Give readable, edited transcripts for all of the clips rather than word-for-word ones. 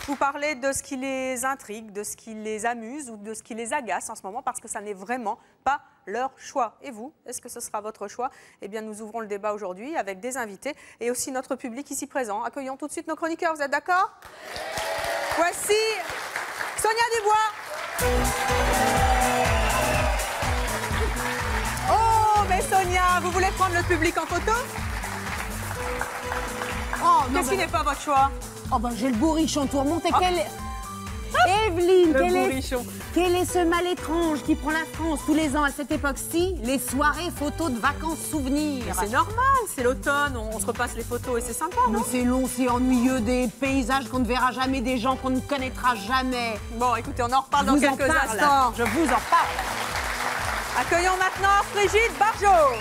Vous parlez de ce qui les intrigue, de ce qui les amuse ou de ce qui les agace en ce moment parce que ça n'est vraiment pas leur choix. Et vous, est-ce que ce sera votre choix? Eh bien, nous ouvrons le débat aujourd'hui avec des invités et aussi notre public ici présent. Accueillons tout de suite nos chroniqueurs, vous êtes d'accord? Voici Sonia Dubois. Oh, mais Sonia, vous voulez prendre le public en photo? Oh, qu'est-ce qui n'est pas votre choix? Oh ben j'ai le bourrichon tout remonté. Evelyne, quel est ce mal étrange qui prend la France tous les ans à cette époque-ci? Les soirées photos de vacances souvenirs. C'est normal, c'est l'automne, on se repasse les photos et c'est sympa, non? Mais c'est long, c'est ennuyeux, des paysages qu'on ne verra jamais, des gens qu'on ne connaîtra jamais. Bon, écoutez, on en reparle dans quelques instants. Je vous en parle. Accueillons maintenant Frigide Barjot.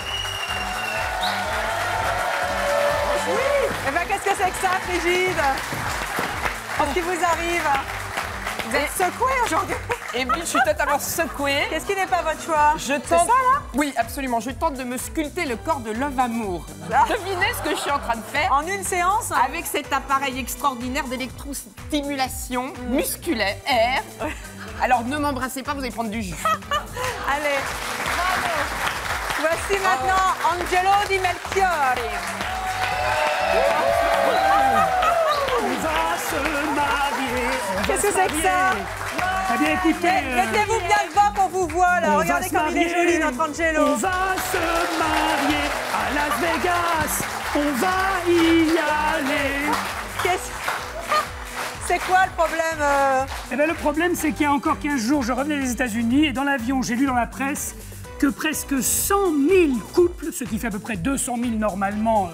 Oui. Eh bien, qu'est-ce que c'est que ça, Frigide? Qu'est-ce qui vous arrive? Vous êtes secouée aujourd'hui? Eh oui, je suis totalement secouée. Qu'est-ce qui n'est pas votre choix? C'est ça, là? Oui, absolument. Je tente de me sculpter le corps de Love Amour. Devinez ce que je suis en train de faire? En une séance? Avec cet appareil extraordinaire d'électrostimulation musculaire. Alors, ne m'embrassez pas, vous allez prendre du jus. Allez. Bravo. Voici maintenant Angelo Di Melchiori. On va se marier. Qu'est-ce que c'est que ça? Eh bien, écoutez... Mettez-vous bien devant qu'on vous voit, là. Regardez comme il est joli, notre Angelo. On va se marier à Las Vegas. On va y aller. C'est quoi le problème? Eh bien, le problème, c'est qu'il y a encore 15 jours, je revenais des États-Unis et dans l'avion, j'ai lu dans la presse que presque 100 000 couples, ce qui fait à peu près 200 000 normalement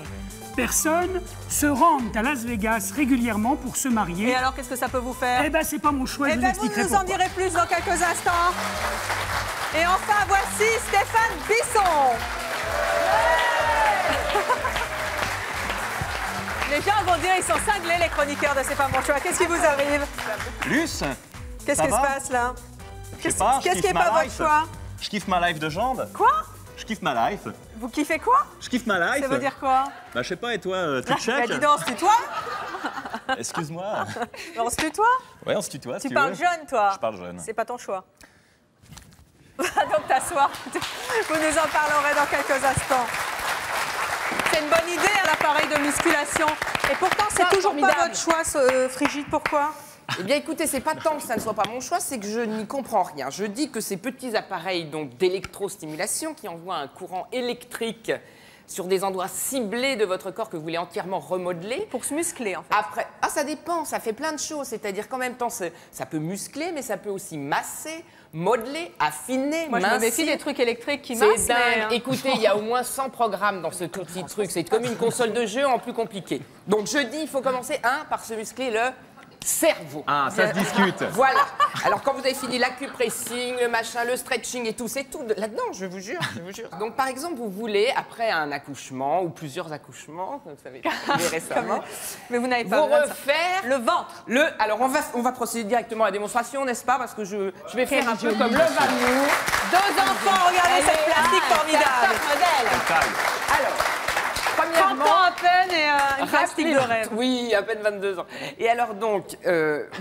personnes, se rendent à Las Vegas régulièrement pour se marier. Et alors, qu'est-ce que ça peut vous faire? Eh bien, c'est pas mon choix, je vous expliquerai vous nous en direz plus dans quelques instants. Et enfin, voici Stéphane Bisson. Les gens vont dire ils sont cinglés, les chroniqueurs de C'est pas mon choix. Qu'est-ce qui vous arrive? Luce, qu'est-ce qui se passe là? Qu'est-ce qui n'est pas votre choix? Je kiffe ma life de jambes. Quoi? Je kiffe ma life. Vous kiffez quoi? Je kiffe ma life. Ça veut dire quoi? Bah je sais pas, et toi, tu check? Bah dis donc, on se tutoie? Excuse-moi. On se tutoie? Ouais, on se tutoie, si tu tu parles veux. jeune, toi? Je parle jeune. C'est pas ton choix. Donc t'asseoir. Vous nous en parlerez dans quelques instants. C'est une bonne idée, hein, l'appareil de musculation. Et pourtant, c'est toujours pas votre choix, Frigide. Pourquoi? Eh bien, écoutez, c'est pas tant que ça ne soit pas mon choix, c'est que je n'y comprends rien. Je dis que ces petits appareils donc d'électrostimulation qui envoient un courant électrique sur des endroits ciblés de votre corps que vous voulez entièrement remodeler. Pour se muscler, en fait. Après, ça dépend, ça fait plein de choses. C'est-à-dire qu'en même temps, ça peut muscler, mais ça peut aussi masser, modeler, affiner, Moi, je me méfie des trucs électriques qui massent. C'est dingue. Écoutez, il y a au moins 100 programmes dans ce tout petit truc. C'est comme une console de jeu en plus compliqué. Donc, je dis, il faut commencer, par se muscler le cerveau. Ah, ça se discute. Voilà. Alors, quand vous avez fini l'acupressing, le machin, le stretching et tout, c'est tout là-dedans, je vous jure, je vous jure. Donc, par exemple, vous voulez, après un accouchement ou plusieurs accouchements, comme vous savez, récemment, mais vous n'avez pas vous refaire le ventre. Alors, on va procéder directement à la démonstration, n'est-ce pas? Parce que je vais faire un peu comme Love Amour. 2 enfants, regardez cette plastique formidable. Alors, 30 premièrement, ans à peine et une plastique de rêve. Oui, à peine 22 ans. Et alors donc,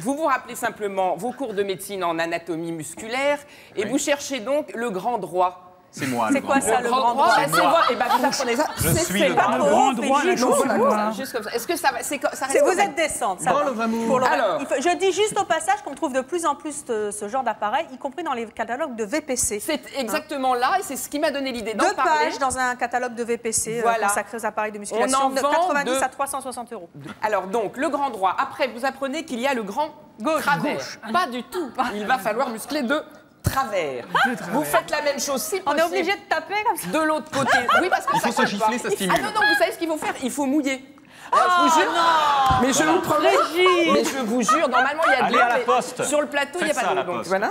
vous vous rappelez simplement vos cours de médecine en anatomie musculaire et vous cherchez donc le grand droit. C'est moi. C'est quoi ça, le grand droit? C'est moi. Et ben vous apprenez ça. Je suis le pas grand Le grand droit, droit. la chaussure. Juste comme ça. Est-ce que ça reste Vous êtes décente, ça va. Alors, je dis juste au passage qu'on trouve de plus en plus ce genre d'appareil, y compris dans les catalogues de VPC. c'est exactement là et c'est ce qui m'a donné l'idée d'en 2 parler. pages dans un catalogue de VPC Voilà. consacré aux appareils de musculation, On en de vend 90 de- à 360 €. Alors donc, le grand droit. Après, vous apprenez qu'il y a le grand travers. Pas du tout. Il va falloir muscler de travers. Vous faites la même chose si On possible. est obligé de taper comme ça. De l'autre côté. Oui, parce que Il faut ça se colle pas. gifler, ça stimule. Ah non, vous savez ce qu'il faut faire? Il faut mouiller. Alors, je vous jure. Mais je vous promets. Mais je vous jure, normalement, il y a de Allez l'eau, à la mais poste. sur le plateau, il n'y a Faites pas ça à d'eau. la Donc poste. voilà.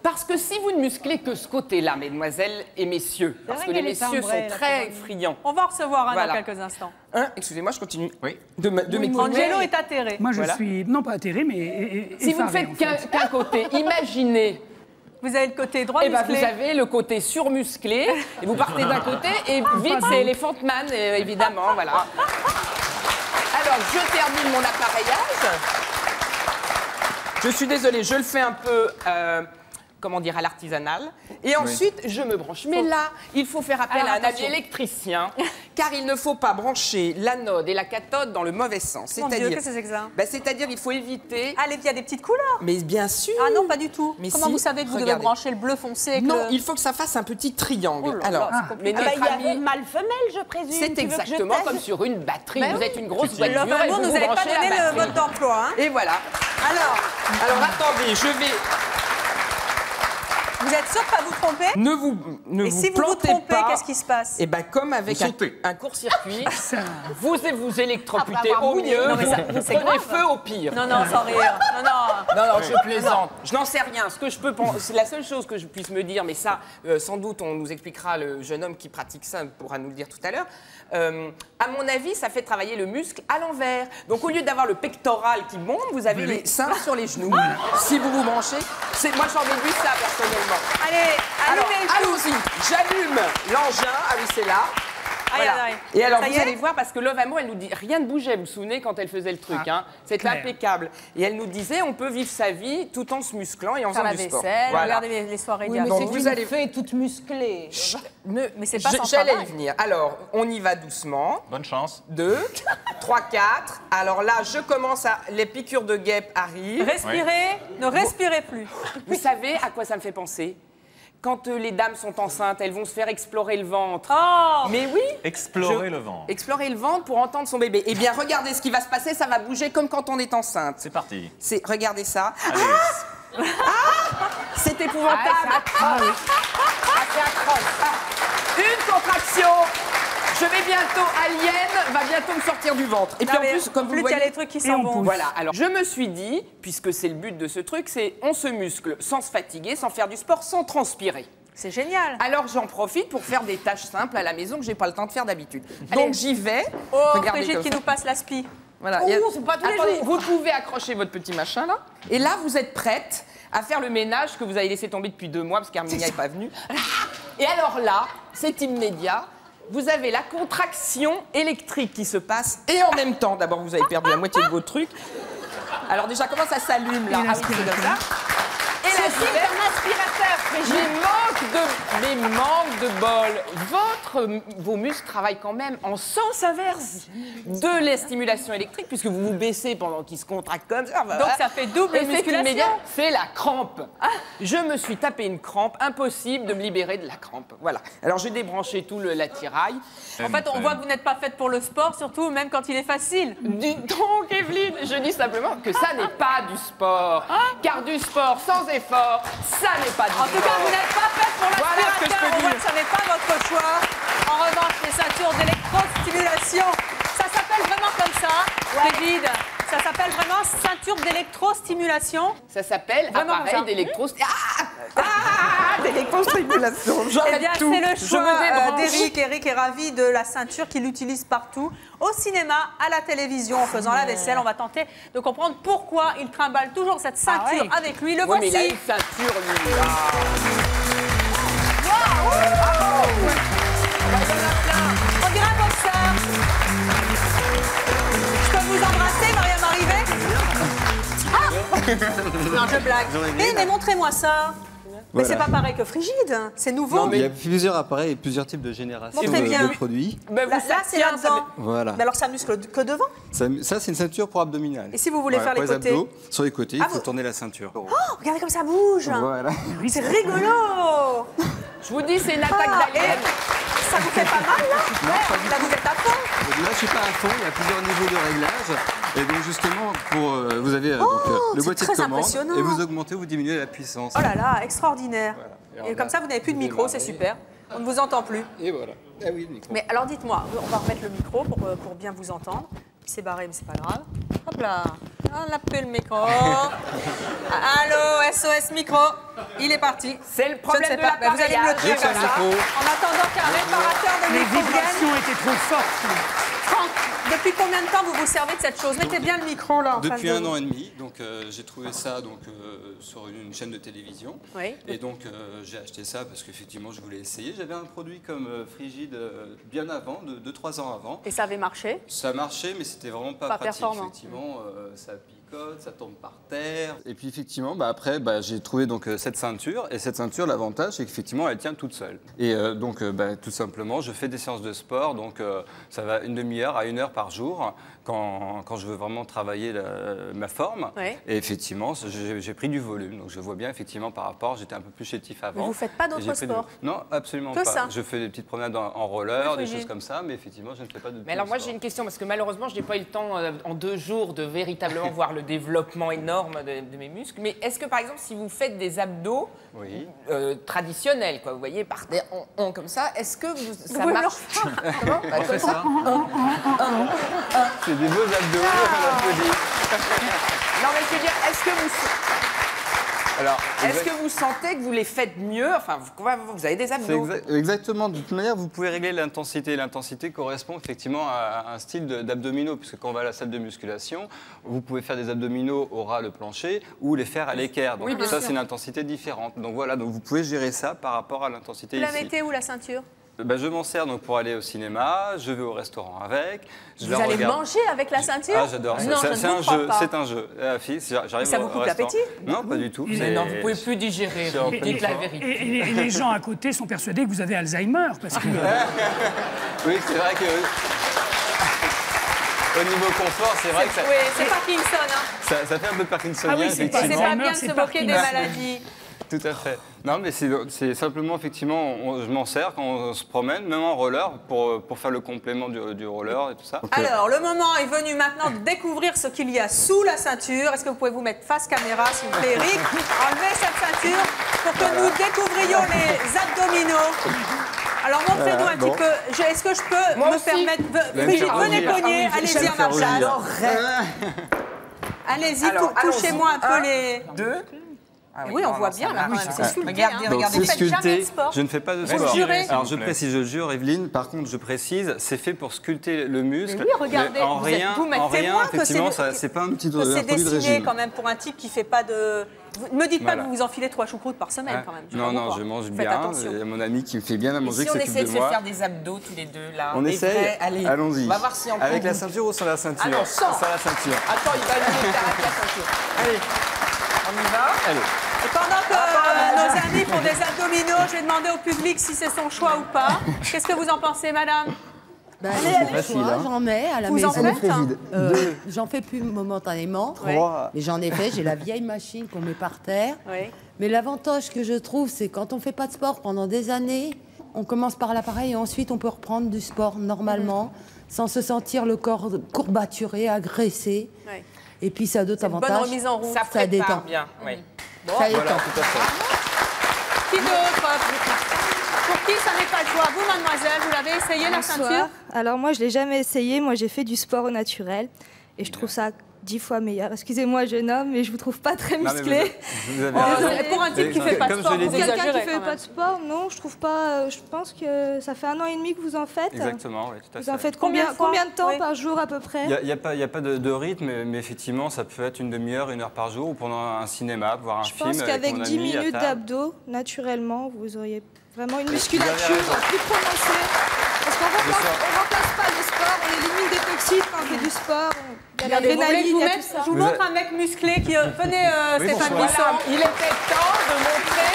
Parce que si vous ne musclez que ce côté-là, mesdemoiselles et messieurs, parce que les messieurs sont très friands. On va en recevoir un Voilà. dans quelques instants. Excusez-moi, je continue. Oui. De m'écouter. Angelo est atterré. Moi, je Voilà. suis, non pas atterré, mais Si vous ne effaré, faites en fait. qu'un côté, imaginez. Vous avez le côté droit Eh ben, musclé. vous avez le côté surmusclé, et vous partez d'un côté, et vite, c'est Elephant Man, évidemment, voilà. Alors, je termine mon appareillage. Je suis désolée, je le fais un peu, comment dire, à l'artisanal. Et ensuite, je me branche. Mais là, il faut faire appel à un ami électricien, car il ne faut pas brancher l'anode et la cathode dans le mauvais sens. Mon Dieu, qu'est-ce que c'est que ça? C'est-à-dire qu'il faut éviter... Ah, il y a des petites couleurs. Mais bien sûr. Ah non, pas du tout. Mais Comment si, vous savez que vous devez regardez. brancher le bleu foncé avec Non, le... il faut que ça fasse un petit triangle. Oh là là, Alors, c'est compliqué. mais notre Il y avait ami... mâle-femelle, je présume. C'est Tu veux que je exactement t'aide? comme sur une batterie. Ben Vous oui. êtes une grosse Tu voiture Le et Vraiment, vous nous vous n'avez pas branchez la donné le batterie. mode d'emploi. Hein. Et voilà. Alors attendez, je vais... Vous êtes sûr de ne pas vous tromper? Ne Et vous si vous vous plantez trompez, pas. qu'est-ce qui se passe? Et ben comme avec Vous sautez. un court-circuit, vous électrotez Après avoir au mouillé. mieux, Non, mais ça- vous c'est prenez grave. feu au pire. Non, non, sans rire. Non, non. Non, je plaisante. Je n'en sais rien. Ce que je peux penser, c'est la seule chose que je puisse me dire, mais ça, sans doute, on nous expliquera, le jeune homme qui pratique ça pourra nous le dire tout à l'heure. À mon avis, ça fait travailler le muscle à l'envers. Donc, au lieu d'avoir le pectoral qui monte, vous avez les seins sur les genoux. Si vous vous branchez, moi, j'en déduis ça personnellement. Allez, Alors, allumez le feu. allons-y. J'allume l'engin. Ah oui, c'est là. Aïe, Voilà. aïe, aïe. Et alors, Ça y vous est allez voir, parce que Love Amour, elle nous dit, rien ne bougeait, vous vous souvenez, quand elle faisait le truc. Hein. C'était clair. impeccable. Et elle nous disait, on peut vivre sa vie tout en se musclant et en Faire faisant la du sport. vaisselle, Voilà. regardez les soirées Oui, mais diamants. Donc, c'est vous une allez- fée toute musclée. Mais c'est pas sans J'allais y travail. venir. Alors, on y va doucement. Bonne chance. 2, 3, 4. Alors là, je commence à... Les piqûres de guêpe arrivent. Respirez, ne respirez plus. Vous savez à quoi ça me fait penser? Quand les dames sont enceintes, elles vont se faire explorer le ventre. Oh, Mais oui, Explorer le vent. explorer le ventre pour entendre son bébé. Eh bien, regardez ce qui va se passer, ça va bouger comme quand on est enceinte. C'est parti. Regardez ça. Allez. C'est épouvantable. C'est atroce. Une contraction. Je vais bientôt, Alien va bientôt me sortir du ventre. Et puis Non, en mais plus, comme vous plus le il y a voyez... les trucs qui Et s'en on vont. pousse. Voilà, alors je me suis dit, puisque c'est le but de ce truc, c'est on se muscle sans se fatiguer, sans faire du sport, sans transpirer. C'est génial. Alors j'en profite pour faire des tâches simples à la maison que j'ai pas le temps de faire d'habitude. Allez. Donc j'y vais. Oh, Regardez Brigitte comme qui ça. nous passe l'aspi. Voilà. Ouh, Il y a- c'est pas tous les Attendez, jours. vous pouvez accrocher votre petit machin là. Et là, vous êtes prête à faire le ménage que vous avez laissé tomber depuis 2 mois parce qu'Herminia n'est pas venue. Et alors là, c'est immédiat. Vous avez la contraction électrique qui se passe et en même temps, d'abord vous avez perdu la moitié de vos trucs. Alors déjà, comment ça s'allume là? Et Ah oui, c'est comme ça. Et la C'est un aspirateur, mais manque de bol. Vos muscles travaillent quand même en sens inverse de la stimulation électrique, puisque vous vous baissez pendant qu'ils se contractent comme ça. Donc ça fait double Effet musculation. immédiat, c'est la crampe. Je me suis tapé une crampe, impossible de me libérer de la crampe. Voilà. Alors j'ai débranché tout l'attirail. En fait, on voit que vous n'êtes pas faite pour le sport, surtout même quand il est facile. Dis donc, Evelyne, je dis simplement que ça n'est pas du sport. Car du sport sans effort, ça n'est pas du sport. En tout cas, vous n'êtes pas faite pour Voilà ce que je l'aspirateur. peux On voit dire. que ce n'est pas votre choix. En revanche, les ceintures d'électrostimulation, ça s'appelle vraiment comme ça, David. Ça s'appelle vraiment ceinture d'électrostimulation. Ça s'appelle Vraiment comme ça. appareil d'électrostimulation. Eh J'arrête bien, tout. c'est le Je choix me débranche. d'Éric. Eric est ravi de la ceinture qu'il utilise partout, au cinéma, à la télévision, en faisant la vaisselle. On va tenter de comprendre pourquoi il trimballe toujours cette ceinture ouais. avec lui. Le Ouais, mais il a voici. une ceinture, lui. là. On dirait un boxeur. Je peux vous embrasser, Maria Marivet? Non, je blague. Mais montrez-moi ça. Mais Voilà. c'est pas pareil que Frigide, c'est nouveau. Non, Il y a plusieurs appareils et plusieurs types de générations Montrez bien. de produits. Ben, vous Là, savez, c'est là-dedans. Voilà. Mais alors ça muscle que devant. Ça, c'est une ceinture pour abdominale. Et si vous voulez faire pour les côtés abdos, sur les côtés, Ah, il faut vous- tourner la ceinture. Oh, regardez comme ça bouge. Voilà. C'est rigolo. je vous dis, c'est une attaque Ah, d'alien. et ça vous fait pas mal là? Là vous êtes à fond. Donc là, je suis pas à fond, il y a plusieurs niveaux de réglage. Et donc, justement, vous avez le c'est boîtier de très commande. impressionnant. Et vous augmentez ou vous diminuez la puissance. Oh là là, extraordinaire. Alors Et comme là, ça vous n'avez plus de vous micro, c'est démarrez. super. On ne vous entend plus. Et voilà. Ah oui, le micro. Mais alors dites-moi, on va remettre le micro pour bien vous entendre. Il s'est barré, mais c'est pas grave. Hop là, on a plus le micro. Allô, SOS micro. Il est parti. C'est le Je problème ne sais de pas, mais vous allez me le l'appareillage. dire comme ça. En attendant qu'un réparateur de Les micro vienne. vibrations étaient trop fortes. Franck, depuis combien de temps vous vous servez de cette chose? Mettez bien le micro là en face Depuis de un vous. an et demi, donc j'ai trouvé ça sur une chaîne de télévision. Oui. Et donc j'ai acheté ça parce qu'effectivement je voulais essayer. J'avais un produit comme Frigide bien avant, de 2-3 ans avant. Et ça avait marché? Ça marchait, mais c'était vraiment pas Pas pratique. performant. Effectivement, ça pique tricote, ça tombe par terre. Et puis effectivement, après, j'ai trouvé donc cette ceinture. Et cette ceinture, l'avantage, c'est qu'effectivement, elle tient toute seule. Et donc, tout simplement, je fais des séances de sport. Donc, ça va une demi-heure à 1 heure par jour quand je veux vraiment travailler ma forme. Oui. Et effectivement, j'ai pris du volume. Donc, je vois bien, effectivement, par rapport, j'étais un peu plus chétif avant. Mais vous ne faites pas d'autres sports? Non, absolument que pas. Ça. Je fais des petites promenades en roller, des choses comme ça, mais effectivement, je ne fais pas de. Mais alors moi j'ai une question parce que malheureusement je n'ai pas eu le temps en 2 jours de véritablement voir le développement énorme de mes muscles. Mais est-ce que par exemple si vous faites des abdos traditionnels, quoi, vous voyez par terre comme ça, est-ce que ça marche? Comment On fait ça. C'est des beaux abdos, on applaudit. Non mais je veux dire, est-ce que vous sentez que vous les faites mieux? Enfin, vous avez des abdos. Exactement. De toute manière, vous pouvez régler l'intensité. L'intensité correspond effectivement à un style d'abdominaux, puisque quand on va à la salle de musculation, vous pouvez faire des abdominaux au ras le plancher ou les faire à l'équerre. Donc ça, c'est une intensité différente. Donc voilà, donc vous pouvez gérer ça par rapport à l'intensité Vous ici. la mettez où, la ceinture? Je m'en sers donc pour aller au cinéma, je vais au restaurant avec. Vous allez manger avec la ceinture? Ah, j'adore ça. Non, C'est un jeu, c'est un jeu. Ça vous coupe l'appétit? Non, pas du tout. Non, vous ne pouvez plus digérer, dites la vérité. Et les gens à côté sont persuadés que vous avez Alzheimer. Parce que... Oui, c'est vrai que... Au niveau confort, c'est vrai que ça... Oui, c'est Parkinson. Hein. Ça fait un peu Parkinsonien, Ah oui, c'est C'est effectivement. pas bien de se moquer des maladies. Tout à fait. Non, mais c'est simplement, effectivement, je m'en sers quand on se promène, même en roller, pour faire le complément du roller et tout ça. Alors, le moment est venu maintenant de découvrir ce qu'il y a sous la ceinture. Est-ce que vous pouvez vous mettre face caméra, s'il vous plaît, Eric? Enlevez cette ceinture pour que nous découvrions les abdominaux. Alors, montrez-nous un petit peu. Est-ce que je peux me permettre... Brigitte, venez cogner. Allez-y à ma place. Allez-y, touchez-moi un peu les... Oui, on voit bien là quand même, c'est sculpté. Regardez, Donc, regardez. c'est Vous faites jamais de sculpté. sport? Je ne fais pas de Vous sport. jurez? Alors je précise, je jure, Evelyne. Par contre, je précise, c'est fait pour sculpter le muscle. Mais oui, regardez, Mais en vous rien, mettez en rien, témoin que effectivement, c'est- c'est pas un petit Que un c'est produit de dessiné régime. quand même pour un type qui fait pas de... Vous ne me dites pas Voilà. que vous vous enfilez 3 choucroutes par semaine quand même. Non, comprends non, pas. je mange Faites bien. attention. Il y a mon ami qui me fait bien à manger, Si qui on s'occupe essaie de de se moi. faire des abdos tous les deux là. On des essaye. vrais, allez, Allons-y. on va voir si on Avec peut. la ceinture ou sans la ceinture? Ah non, sans. la ceinture. Attends, il va aller faire avec la ceinture. Allez, on y va. Allez. Et pendant que nos amis font des abdominaux, je vais demander au public si c'est son choix ou pas. Qu'est-ce que vous en pensez, madame? Allez, facile, hein. j'en mets à la Vous maison. en faites, hein? J'en fais plus momentanément. Ouais. Mais j'en ai fait, j'ai la vieille machine qu'on met par terre. Oui. Mais l'avantage que je trouve, c'est quand on fait pas de sport pendant des années, on commence par l'appareil et ensuite on peut reprendre du sport normalement, sans se sentir le corps courbaturé, agressé. Oui. Et puis ça a d'autres C'est une bonne avantages. remise en route. Ça prépare détend. bien. Oui. Ça détend. Voilà, tout à fait. Qui d'autre? Pour qui ça n'est pas le choix? Vous, mademoiselle, vous l'avez essayé, la ceinture? Bonsoir. Alors moi, je l'ai jamais essayé. Moi, j'ai fait du sport au naturel et je trouve ça 10 fois meilleur. Excusez-moi, jeune homme, mais je vous trouve pas très Non, mais musclé. vous avez Et pour un type qui fait pas de Comme sport, je l'ai vous dit. Quelqu'un exagérez qui fait quand pas même. de sport, non, je trouve pas. Je pense que ça fait 1 an et demi que vous en faites. Exactement, oui, tout à Vous en fait. faites Combien combien de de fois temps Oui. par jour à peu près? Il n'y a pas de rythme, mais effectivement, ça peut être une demi-heure, 1 heure par jour, ou pendant un cinéma, voir un Je film pense avec qu'avec mon 10 ami à minutes table. d'abdos, naturellement, vous auriez vraiment une avez musculature raison. plus prononcée. Parce qu'on remplace pas le sport, on élimine des toxines quand on fait du sport. Il y a Regardez, vous voulez que l'adrénaline, je il vous y a mette- tout ça. je vous montre un mec musclé qui... Venez, Stéphane bonsoir. Bisson. Voilà, il était temps de montrer.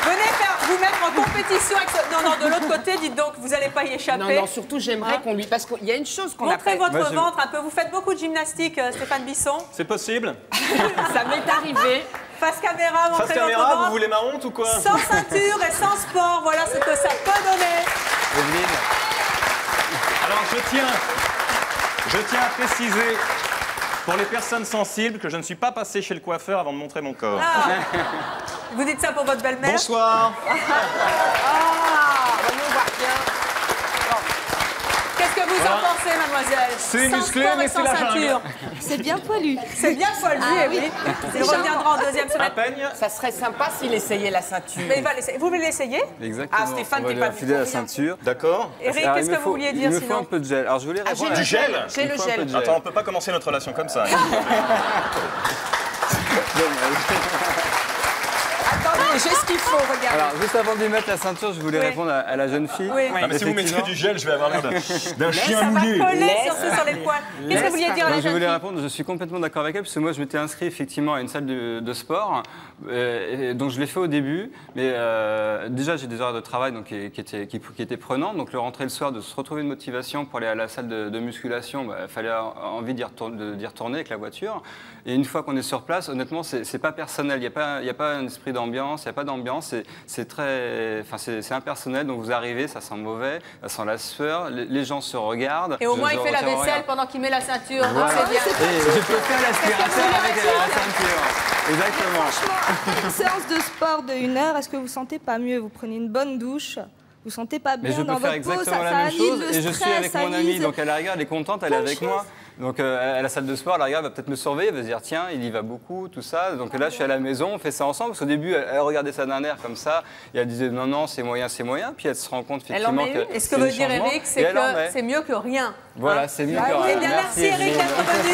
Venez vous mettre en compétition avec ce... Non, de l'autre côté, dites donc, vous n'allez pas y échapper. Non, non, surtout j'aimerais Hein qu'on lui. Parce qu'il y a une chose qu'on a Montrez fait. votre Moi, je- ventre un peu. Vous faites beaucoup de gymnastique, Stéphane Bisson. C'est possible. Ça m'est arrivé. Face caméra, montrez Face votre caméra, ventre. vous voulez ma honte ou quoi? Sans ceinture et sans sport, voilà ce que ça peut donner. Evelyne, Alors je tiens à préciser pour les personnes sensibles que je ne suis pas passé chez le coiffeur avant de montrer mon corps. Ah. Vous dites ça pour votre belle-mère? Bonsoir. Ah, on voit bien. Qu'est-ce que vous en pensez, mademoiselle? C'est Sans musclé, sport et mais sans c'est la ceinture. C'est bien poilu. C'est bien poilu, oui. Il reviendra en deuxième Un semaine. peigne. Ça serait sympa s'il essayait la ceinture. Mais il va l'essayer. Vous voulez l'essayer? exactement. Ah, Stéphane, on va t'es lui pas enfiler la du tout rien. ceinture. D'accord. Eric, Alors, qu'est-ce il me que vous faut- vouliez dire Il me faut sinon? un peu de gel. Alors, je voulais répondre j'ai à... le gel. J'ai Il le faut un peu gel. de gel. Attends, on peut pas commencer notre relation comme ça. Attendez, J'ai ce qu'il faut, regardez. Alors, juste avant de lui mettre la ceinture, je voulais répondre à la jeune fille. Oui. Ah, mais si vous mettez du gel, je vais avoir l'air d'un chien Ça va mouillé. coller surtout sur les poils. Qu'est-ce que vous vouliez dire à la Donc, je jeune voulais fille? répondre, je suis complètement d'accord avec elle, parce que moi je m'étais inscrit effectivement à une salle de sport, et donc je l'ai fait au début, mais déjà j'ai des horaires de travail donc, qui étaient prenants, donc le rentrer le soir, de se retrouver une motivation pour aller à la salle de musculation, il fallait avoir envie d'y retourner avec la voiture, et une fois qu'on est sur place, honnêtement c'est pas personnel, il n'y a pas un esprit d'ambiance, il n'y a pas d'ambiance, c'est impersonnel, donc vous arrivez, ça sent mauvais, ça sent la sueur, les gens se regardent. Et au moins, il fait la vaisselle pendant qu'il met la ceinture. Voilà. C'est bien. Et je peux faire l'aspirateur avec la ceinture. Exactement. Franchement, une séance de sport de 1 heure, est-ce que vous sentez pas mieux? Vous prenez une bonne douche, vous sentez pas bien Mais je dans peux faire votre peau, exactement ça la même annule chose. le Et je suis avec stress, mon ça amie, annule donc elle regarde, elle est contente, elle est avec moi. Donc à la salle de sport, elle regarde, elle va peut-être me surveiller, elle va se dire tiens, il y va beaucoup, tout ça. Donc là, je suis à la maison, on fait ça ensemble. Parce qu'au début, elle regardait ça d'un air comme ça, et elle disait non, c'est moyen. Puis elle se rend compte effectivement que. Et ce que veut dire Eric, c'est que c'est mieux que rien. Voilà, c'est mieux que rien. Eh bien, merci Eric d'être venu.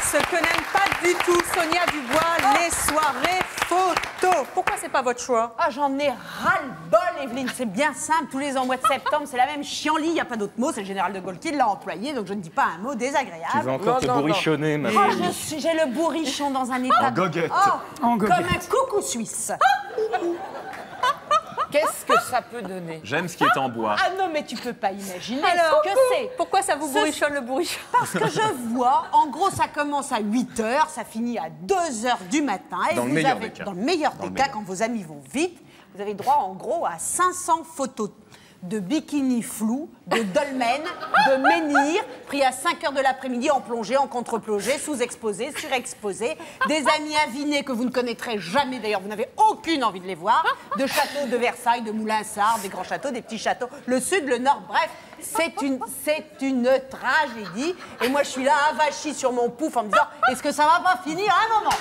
Ce que n'aime pas du tout Sonia Dubois, les soirées photos. Pourquoi c'est pas votre choix? Ah, j'en ai ras-le-bol, Evelyne. C'est bien simple. Tous les ans, au mois de septembre, c'est la même chienlit. Il n'y a pas d'autre mot. C'est le général de Gaulle qui l'a employé. Donc, je ne dis pas un mot désagréable. Tu vas encore te bourrichonner, ma Oh, fille. j'ai le bourrichon dans un état. En goguette. Oh, comme un coucou suisse. Qu'est-ce que ça peut donner? J'aime ce qui est en bois. Ah non, mais tu peux pas imaginer Alors, ce que c'est. pourquoi ça vous bourrichonne le bourrichon? Parce que je vois, en gros, ça commence à 8 h, ça finit à 2 h du matin. Et Dans le vous meilleur avez, des cas. dans le meilleur des cas, meilleur. quand vos amis vont vite, vous avez droit, en gros, à 500 photos de bikini flou, de dolmen, de menhir, pris à 5 h de l'après-midi en plongée, en contre-plongée, sous-exposé, surexposé, des amis avinés que vous ne connaîtrez jamais, d'ailleurs, vous n'avez aucune envie de les voir, de châteaux de Versailles, de Moulins-Sart, des grands châteaux, des petits châteaux, le sud, le nord, bref, c'est une tragédie. Et moi, je suis là, avachie sur mon pouf en me disant, est-ce que ça va pas finir à un moment?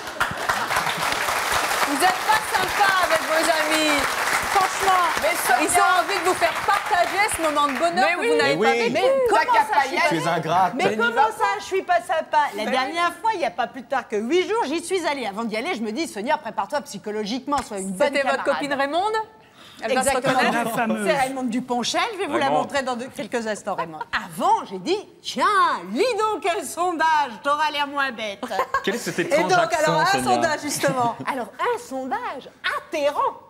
Vous n'êtes pas sympa avec vos amis. Franchement, ils ont envie de vous faire partager ce moment de bonheur que vous n'avez pas vécu. Mais comment ça, Tu es ingrate. Mais comment ça, je suis pas sympa? La dernière fois, il n'y a pas plus tard que 8 jours, j'y suis allée. Avant d'y aller, je me dis, Sonia, prépare-toi psychologiquement, sois une bonne C'était votre camarade. copine Raymonde? Elle va se Exactement. reconnaître. La fameuse. C'est Raymonde Duponchel, je vais vous la Raymonde. montrer dans quelques instants, Raymonde. Avant, j'ai dit, tiens, lis donc un sondage, t'auras l'air moins bête. Quel est cet Et étrange donc, accent, alors, un Sonia? sondage, justement. Alors, un sondage atterrant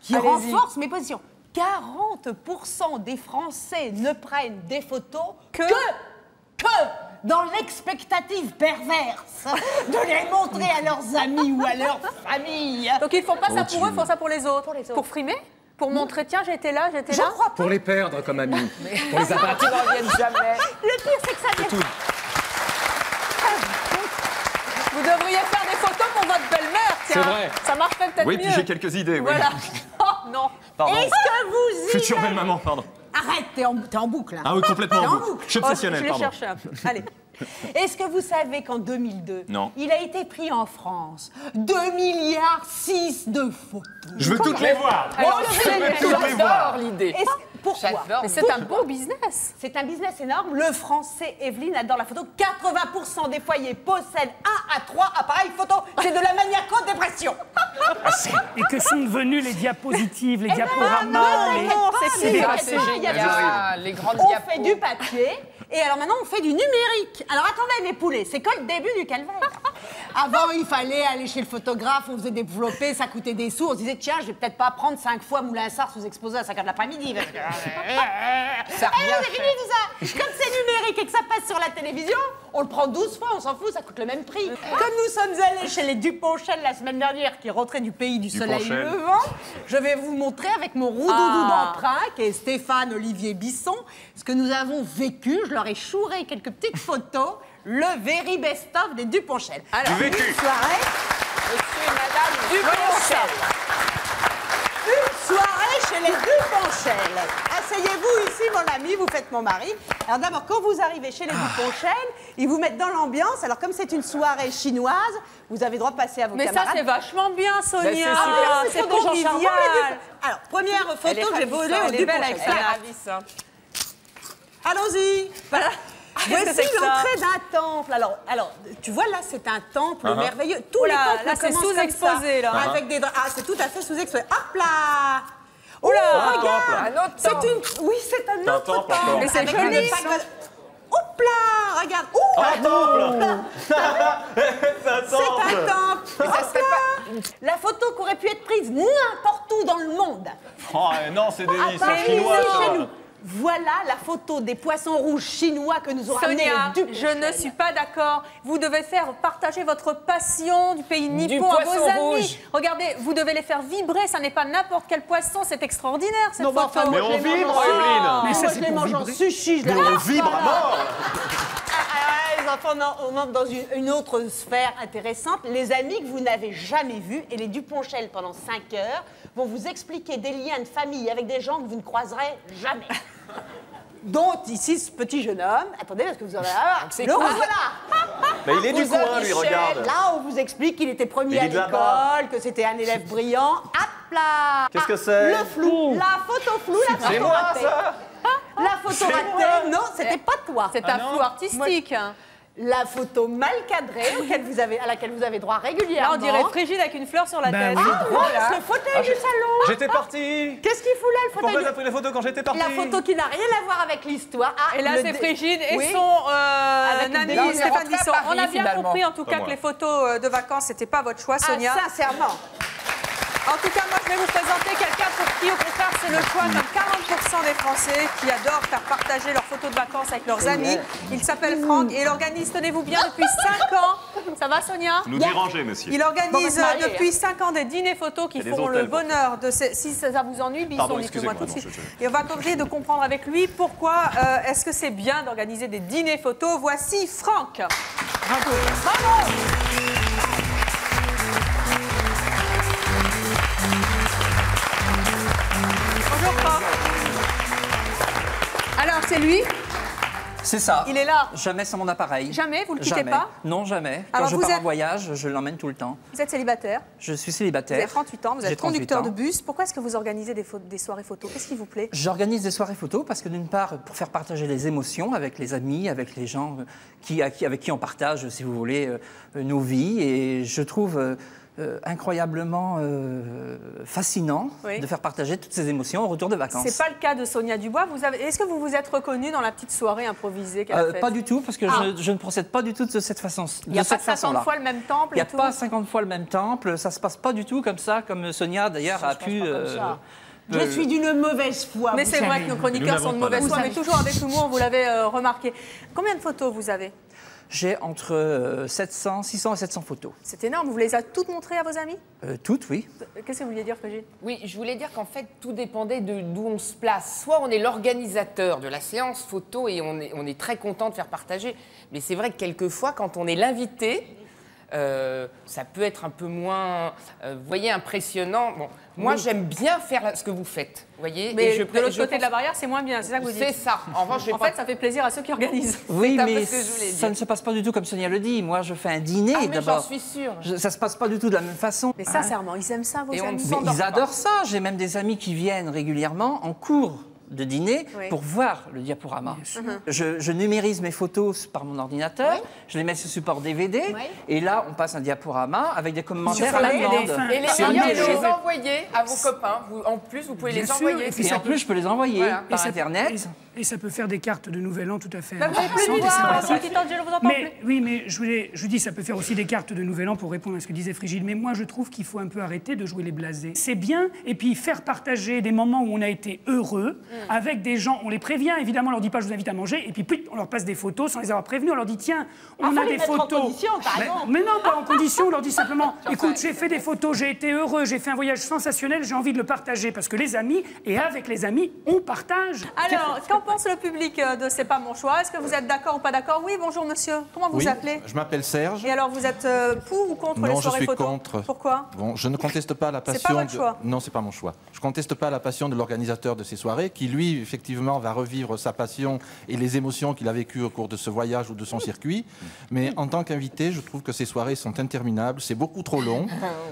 qui Allez-y. renforce mes positions. 40% des Français ne prennent des photos que dans l'expectative perverse de les montrer à leurs amis ou à leur famille. Donc, ils ne font pas ça pour eux, ils font ça pour les autres. Pour frimer? Pour montrer, tiens, j'étais là, j'étais là? crois pas. Pour les perdre comme amis. Pour les abattre. Qui n'en viennent jamais. Le pire, c'est que ça vient. Vous devriez faire des photos pour votre belle-mère, tiens. C'est vrai. Ça marcherait peut-être Oui, mieux. puis j'ai quelques idées. Oui. Voilà. Oh, non. Pardon. Est-ce que vous y Future belle-maman, pardon. Arrête, t'es en boucle. Hein. Ah oui, complètement. T'es en en boucle. boucle. Je suis obsessionnel, Je l'ai pardon. cherché un peu. Allez. Est-ce que vous savez qu'en 2002, Non. il a été pris en France 2,6 milliards de photos? Je veux toutes les voir. Alors, Je veux toutes les voir. J'adore l'idée. Pourquoi? J'adore. Mais c'est un beau business. C'est un business énorme. Le français, Evelyne, adore la photo. 80% des foyers possèdent 1 à 3 appareils photo. C'est de la maniaco-dépression. Et que sont devenues les diapositives, les non, diaporamas, les... pas, c'est des mais passés. il y a Ah, les grandes On diapos. fait du papier. Et alors maintenant, on fait du numérique. Alors attendez, mes poulets, c'est que le début du calvaire. Avant, il fallait aller chez le photographe, on faisait développer, ça coûtait des sous. On se disait, tiens, je vais peut-être pas prendre 5 fois Moulins-Sart sous-exposé à 5 h de l'après-midi. Parce que... Ça revient c'est fini tout ça. Comme c'est numérique et que ça passe sur la télévision, on le prend 12 fois, on s'en fout, ça coûte le même prix. Comme nous sommes allés chez les Duponchel la semaine dernière, qui rentraient du pays du soleil Duponchel. levant, je vais vous montrer avec mon roux-doudou d'emprunt, qui est Stéphane Olivier Bisson, ce que nous avons vécu. Je leur ai chouré quelques petites photos, le very best-of des Duponchel. Alors, Du vécu. une soirée, Monsieur et Madame Duponchel. une soirée chez les Duponchel. Asseyez-vous ici, mon ami, vous faites mon mari. Alors d'abord, quand vous arrivez chez les Duponchel, ils vous mettent dans l'ambiance. Alors comme c'est une soirée chinoise, vous avez droit de passer à vos Mais ça, camarades. c'est vachement bien, Sonia. c'est super. Ah, c'est des gens charmants, les convivial. Duponchel. Alors, première photo que j'ai volée au elle est belle Duponchel. avec Elle est ça. ravissante. Allons-y. Voilà. Voici que c'est que ça l'entrée d'un temple. Alors, tu vois là, c'est un temple merveilleux. Tous les temples là, c'est commencent comme sous-exposé, ça, là. avec des draps. Ah, c'est tout à fait sous-exposé. Hop là. Oh là, regarde. Un autre temple. Oui, c'est un autre temple temple. encore. Mais c'est Avec joli. le pack- Hop là, regarde. Oh, Un temple. c'est un temple. Mais ça serait La photo qui aurait pu être prise n'importe où dans le monde. Oh, non, c'est des Ah, c'est chinois, ici, ça. chez nous. Voilà la photo des poissons rouges chinois que nous ont ramenés Sonia, du je ne suis pas d'accord. Vous devez faire partager votre passion du pays nippon à vos poisson amis. rouge. Regardez, vous devez les faire vibrer. Ça n'est pas n'importe quel poisson. C'est extraordinaire cette Non, mais photo. enfin, Mais moi, on je les vibre, mange en- Evelyne. Mais ça, Moi, c'est je les pour mange en vibrer. sushi. Je les Mais on mange vibre pas. à mort. Les enfants, on entre dans une autre sphère intéressante. Les amis que vous n'avez jamais vus et les Duponchel pendant 5 heures vont vous expliquer des liens de famille avec des gens que vous ne croiserez jamais. Dont ici ce petit jeune homme. Attendez, parce que vous en avez c'est le cool. voilà. Mais il est du Cousin coin, lui, Michel. regarde. Là, on vous explique qu'il était premier Il à est de là-bas. l'école, que c'était un élève brillant. Hop là. Qu'est-ce que c'est? Le flou. La photo floue, la C'est photo moi, ratée. ça. La photo C'est ratée. moi. Non, c'était pas toi. C'est un flou artistique. La photo mal cadrée à laquelle vous avez droit régulièrement. Là, on dirait Frigide avec une fleur sur la Bah tête. oui. Voilà. Le fauteuil du salon. J'étais parti. Qu'est-ce qu'il fout là, le Pourquoi fauteuil t'as pris les photos quand j'étais parti? La photo qui n'a rien à voir avec l'histoire. Ah, Et là, le c'est dé- Frigide et Oui. son Avec ami le dé- Stéphane rentré à Disson. Paris, On a bien finalement. compris, en tout Pas cas, moi. que les photos de vacances, c'était pas votre choix, Sonia. Ah, sincèrement. En tout cas, moi, je vais vous présenter quelqu'un pour qui, au contraire, c'est le choix comme 40% des Français qui adorent faire partager leurs photos de vacances avec leurs amis. Il s'appelle Franck et il organise, tenez-vous bien, depuis 5 ans. Ça va, Sonia? Nous dérangez, monsieur. Il organise Bon, bah, se marier, depuis 5 ans des dîners photos qui Il y a des feront le hôtels pour bonheur de ces... Si ça vous ennuie, Bisson, Pardon, dites-le-moi tout de excusez-moi, suite. non, Et on va tenter de comprendre avec lui pourquoi est-ce que c'est bien d'organiser des dîners photos. Voici Franck. Bonjour Franck. Alors, c'est lui? C'est ça. Il est là. Jamais sans mon appareil. Jamais? Vous le quittez Jamais. pas? Non, jamais. Quand Alors, je vous pars êtes- en voyage, je l'emmène tout le temps. Vous êtes célibataire, Je suis vous célibataire. avez 38 ans, vous J'ai êtes 38 conducteur ans. de bus. Pourquoi est-ce que vous organisez des soirées photos? Qu'est-ce qui vous plaît? J'organise des soirées photos parce que d'une part, pour faire partager les émotions avec les amis, avec les gens avec qui on partage, si vous voulez, nos vies. Et je trouve incroyablement fascinant Oui. de faire partager toutes ces émotions au retour de vacances. C'est pas le cas de Sonia Dubois. Est-ce que vous vous êtes reconnue dans la petite soirée improvisée qu'elle a faite? Pas du tout, parce que Ah. je ne procède pas du tout de cette façon. Il n'y a pas 50 fois le même temple Il n'y a et tout? pas 50 fois le même temple, ça se passe pas du tout comme ça, comme Sonia d'ailleurs a pu. Je suis d'une mauvaise foi. Mais vous c'est vrai savez. que nos chroniqueurs Nous sont de n'avons pas mauvaise la foi, mais toujours avec humour, vous l'avez remarqué. Combien de photos vous avez? J'ai entre 600 et 700 photos. C'est énorme. Vous les avez toutes montrées à vos amis? Toutes, oui. Qu'est-ce que vous vouliez dire, Frigide? Oui, je voulais dire qu'en fait, tout dépendait d'où on se place. Soit on est l'organisateur de la séance photo et on est très content de faire partager. Mais c'est vrai que quelquefois, quand on est l'invité, ça peut être un peu moins, vous voyez, impressionnant. Bon, moi, j'aime bien faire ce que vous faites, vous voyez. Mais et de l'autre côté pense- de la barrière, c'est moins bien, c'est ça que vous dites? C'est ça. En revanche, j'ai En pas- fait, ça fait plaisir à ceux qui organisent. Oui, un peu mais ce que je voulais ça dire. ne se passe pas du tout comme Sonia le dit. Moi, je fais un dîner Ah, mais j'en d'abord. suis sûre. Ça se passe pas du tout de la même façon. Mais sincèrement, ils aiment ça, vos Et on amis? ne Mais s'endort ils pas. adorent ça. J'ai même des amis qui viennent régulièrement en cours de dîner Oui. pour voir le diaporama. Je numérise mes photos par mon ordinateur, je les mets sur support DVD, et là, on passe un diaporama avec des commentaires à la Et les- demande. Et les Sur meilleurs, une vous télé. les envoyez à vos copains. En plus, vous pouvez Bien les sûr, envoyer. et puis Et en plus, je peux les envoyer Voilà. par ça- Internet. Et ça peut faire des cartes de Nouvel An tout à fait Bah, vous n'avez plus de intéressantes et voir, sympathiques. petit Angelo, vous en parle plus. Mais oui, mais je vous dis, ça peut faire aussi des cartes de Nouvel An pour répondre à ce que disait Frigide. Mais moi, je trouve qu'il faut un peu arrêter de jouer les blasés. C'est bien, et puis faire partager des moments où on a été heureux avec des gens. On les prévient, évidemment, on leur dit pas je vous invite à manger, et puis on leur passe des photos sans les avoir prévenus. On leur dit tiens, on faut a les des mettre en photos. condition, par exemple. Mais non, pas en condition. On leur dit simplement écoute, j'ai fait des photos, j'ai été heureux, j'ai fait un voyage sensationnel, j'ai envie de le partager parce que les amis et avec les amis, on partage. Alors, qu'en pense le public de C'est pas mon choix? Est-ce que vous êtes d'accord ou pas d'accord? Oui, bonjour monsieur. Comment vous Oui, appelez? je m'appelle Serge. Et alors, vous êtes pour ou contre les Non, je soirées suis photos? contre. Pourquoi? Bon, je ne conteste pas la C'est passion. pas votre choix. Non, c'est pas mon choix. Je conteste pas la passion de l'organisateur de ces soirées, qui lui, effectivement, va revivre sa passion et les émotions qu'il a vécues au cours de ce voyage ou de son circuit. Mais en tant qu'invité, je trouve que ces soirées sont interminables. C'est beaucoup trop long.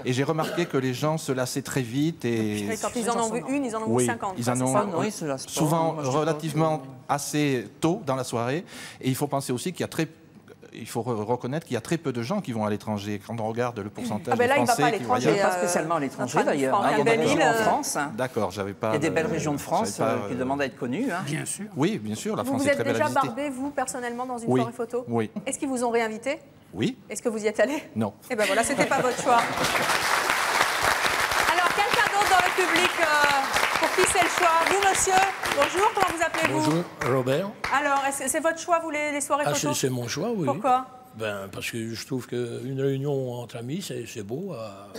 Et j'ai remarqué que les gens se lassaient très vite. Et Oui, quand ils en ont vu une, ils en ont vu oui, 50. ils en c'est ont ça Oui, c'est la sport. souvent Moi, je sais pas. relativement effectivement assez tôt dans la soirée. Et il faut penser aussi qu'il y a il faut reconnaître qu'il y a très peu de gens qui vont à l'étranger. Quand on regarde le pourcentage ben de là, il va Français pas à qui l'étranger, voyagent... Pas spécialement à l'étranger d'ailleurs. Franck, Il y a des Belle-Île, régions en France. D'accord, j'avais pas... Il y a des belles régions de France j'avais pas, qui demandent à être connues. Hein. Bien sûr. Oui, bien sûr, la Vous France vous est êtes très belle à déjà visiter. barbé, vous, personnellement, dans une Oui. soirée photo? Oui. Est-ce qu'ils vous ont réinvité? Oui. Est-ce que vous y êtes allé? Non. Eh ben voilà, c'était pas votre choix. Alors, quelqu'un d'autre dans le public pour qui c'est le choix? Vous, monsieur? Bonjour, comment vous appelez-vous? Bonjour, Robert. Alors, est-ce que c'est votre choix, vous, les soirées Ah, photos? c'est mon choix, oui. Pourquoi? Ben, parce que je trouve qu'une réunion entre amis, c'est beau à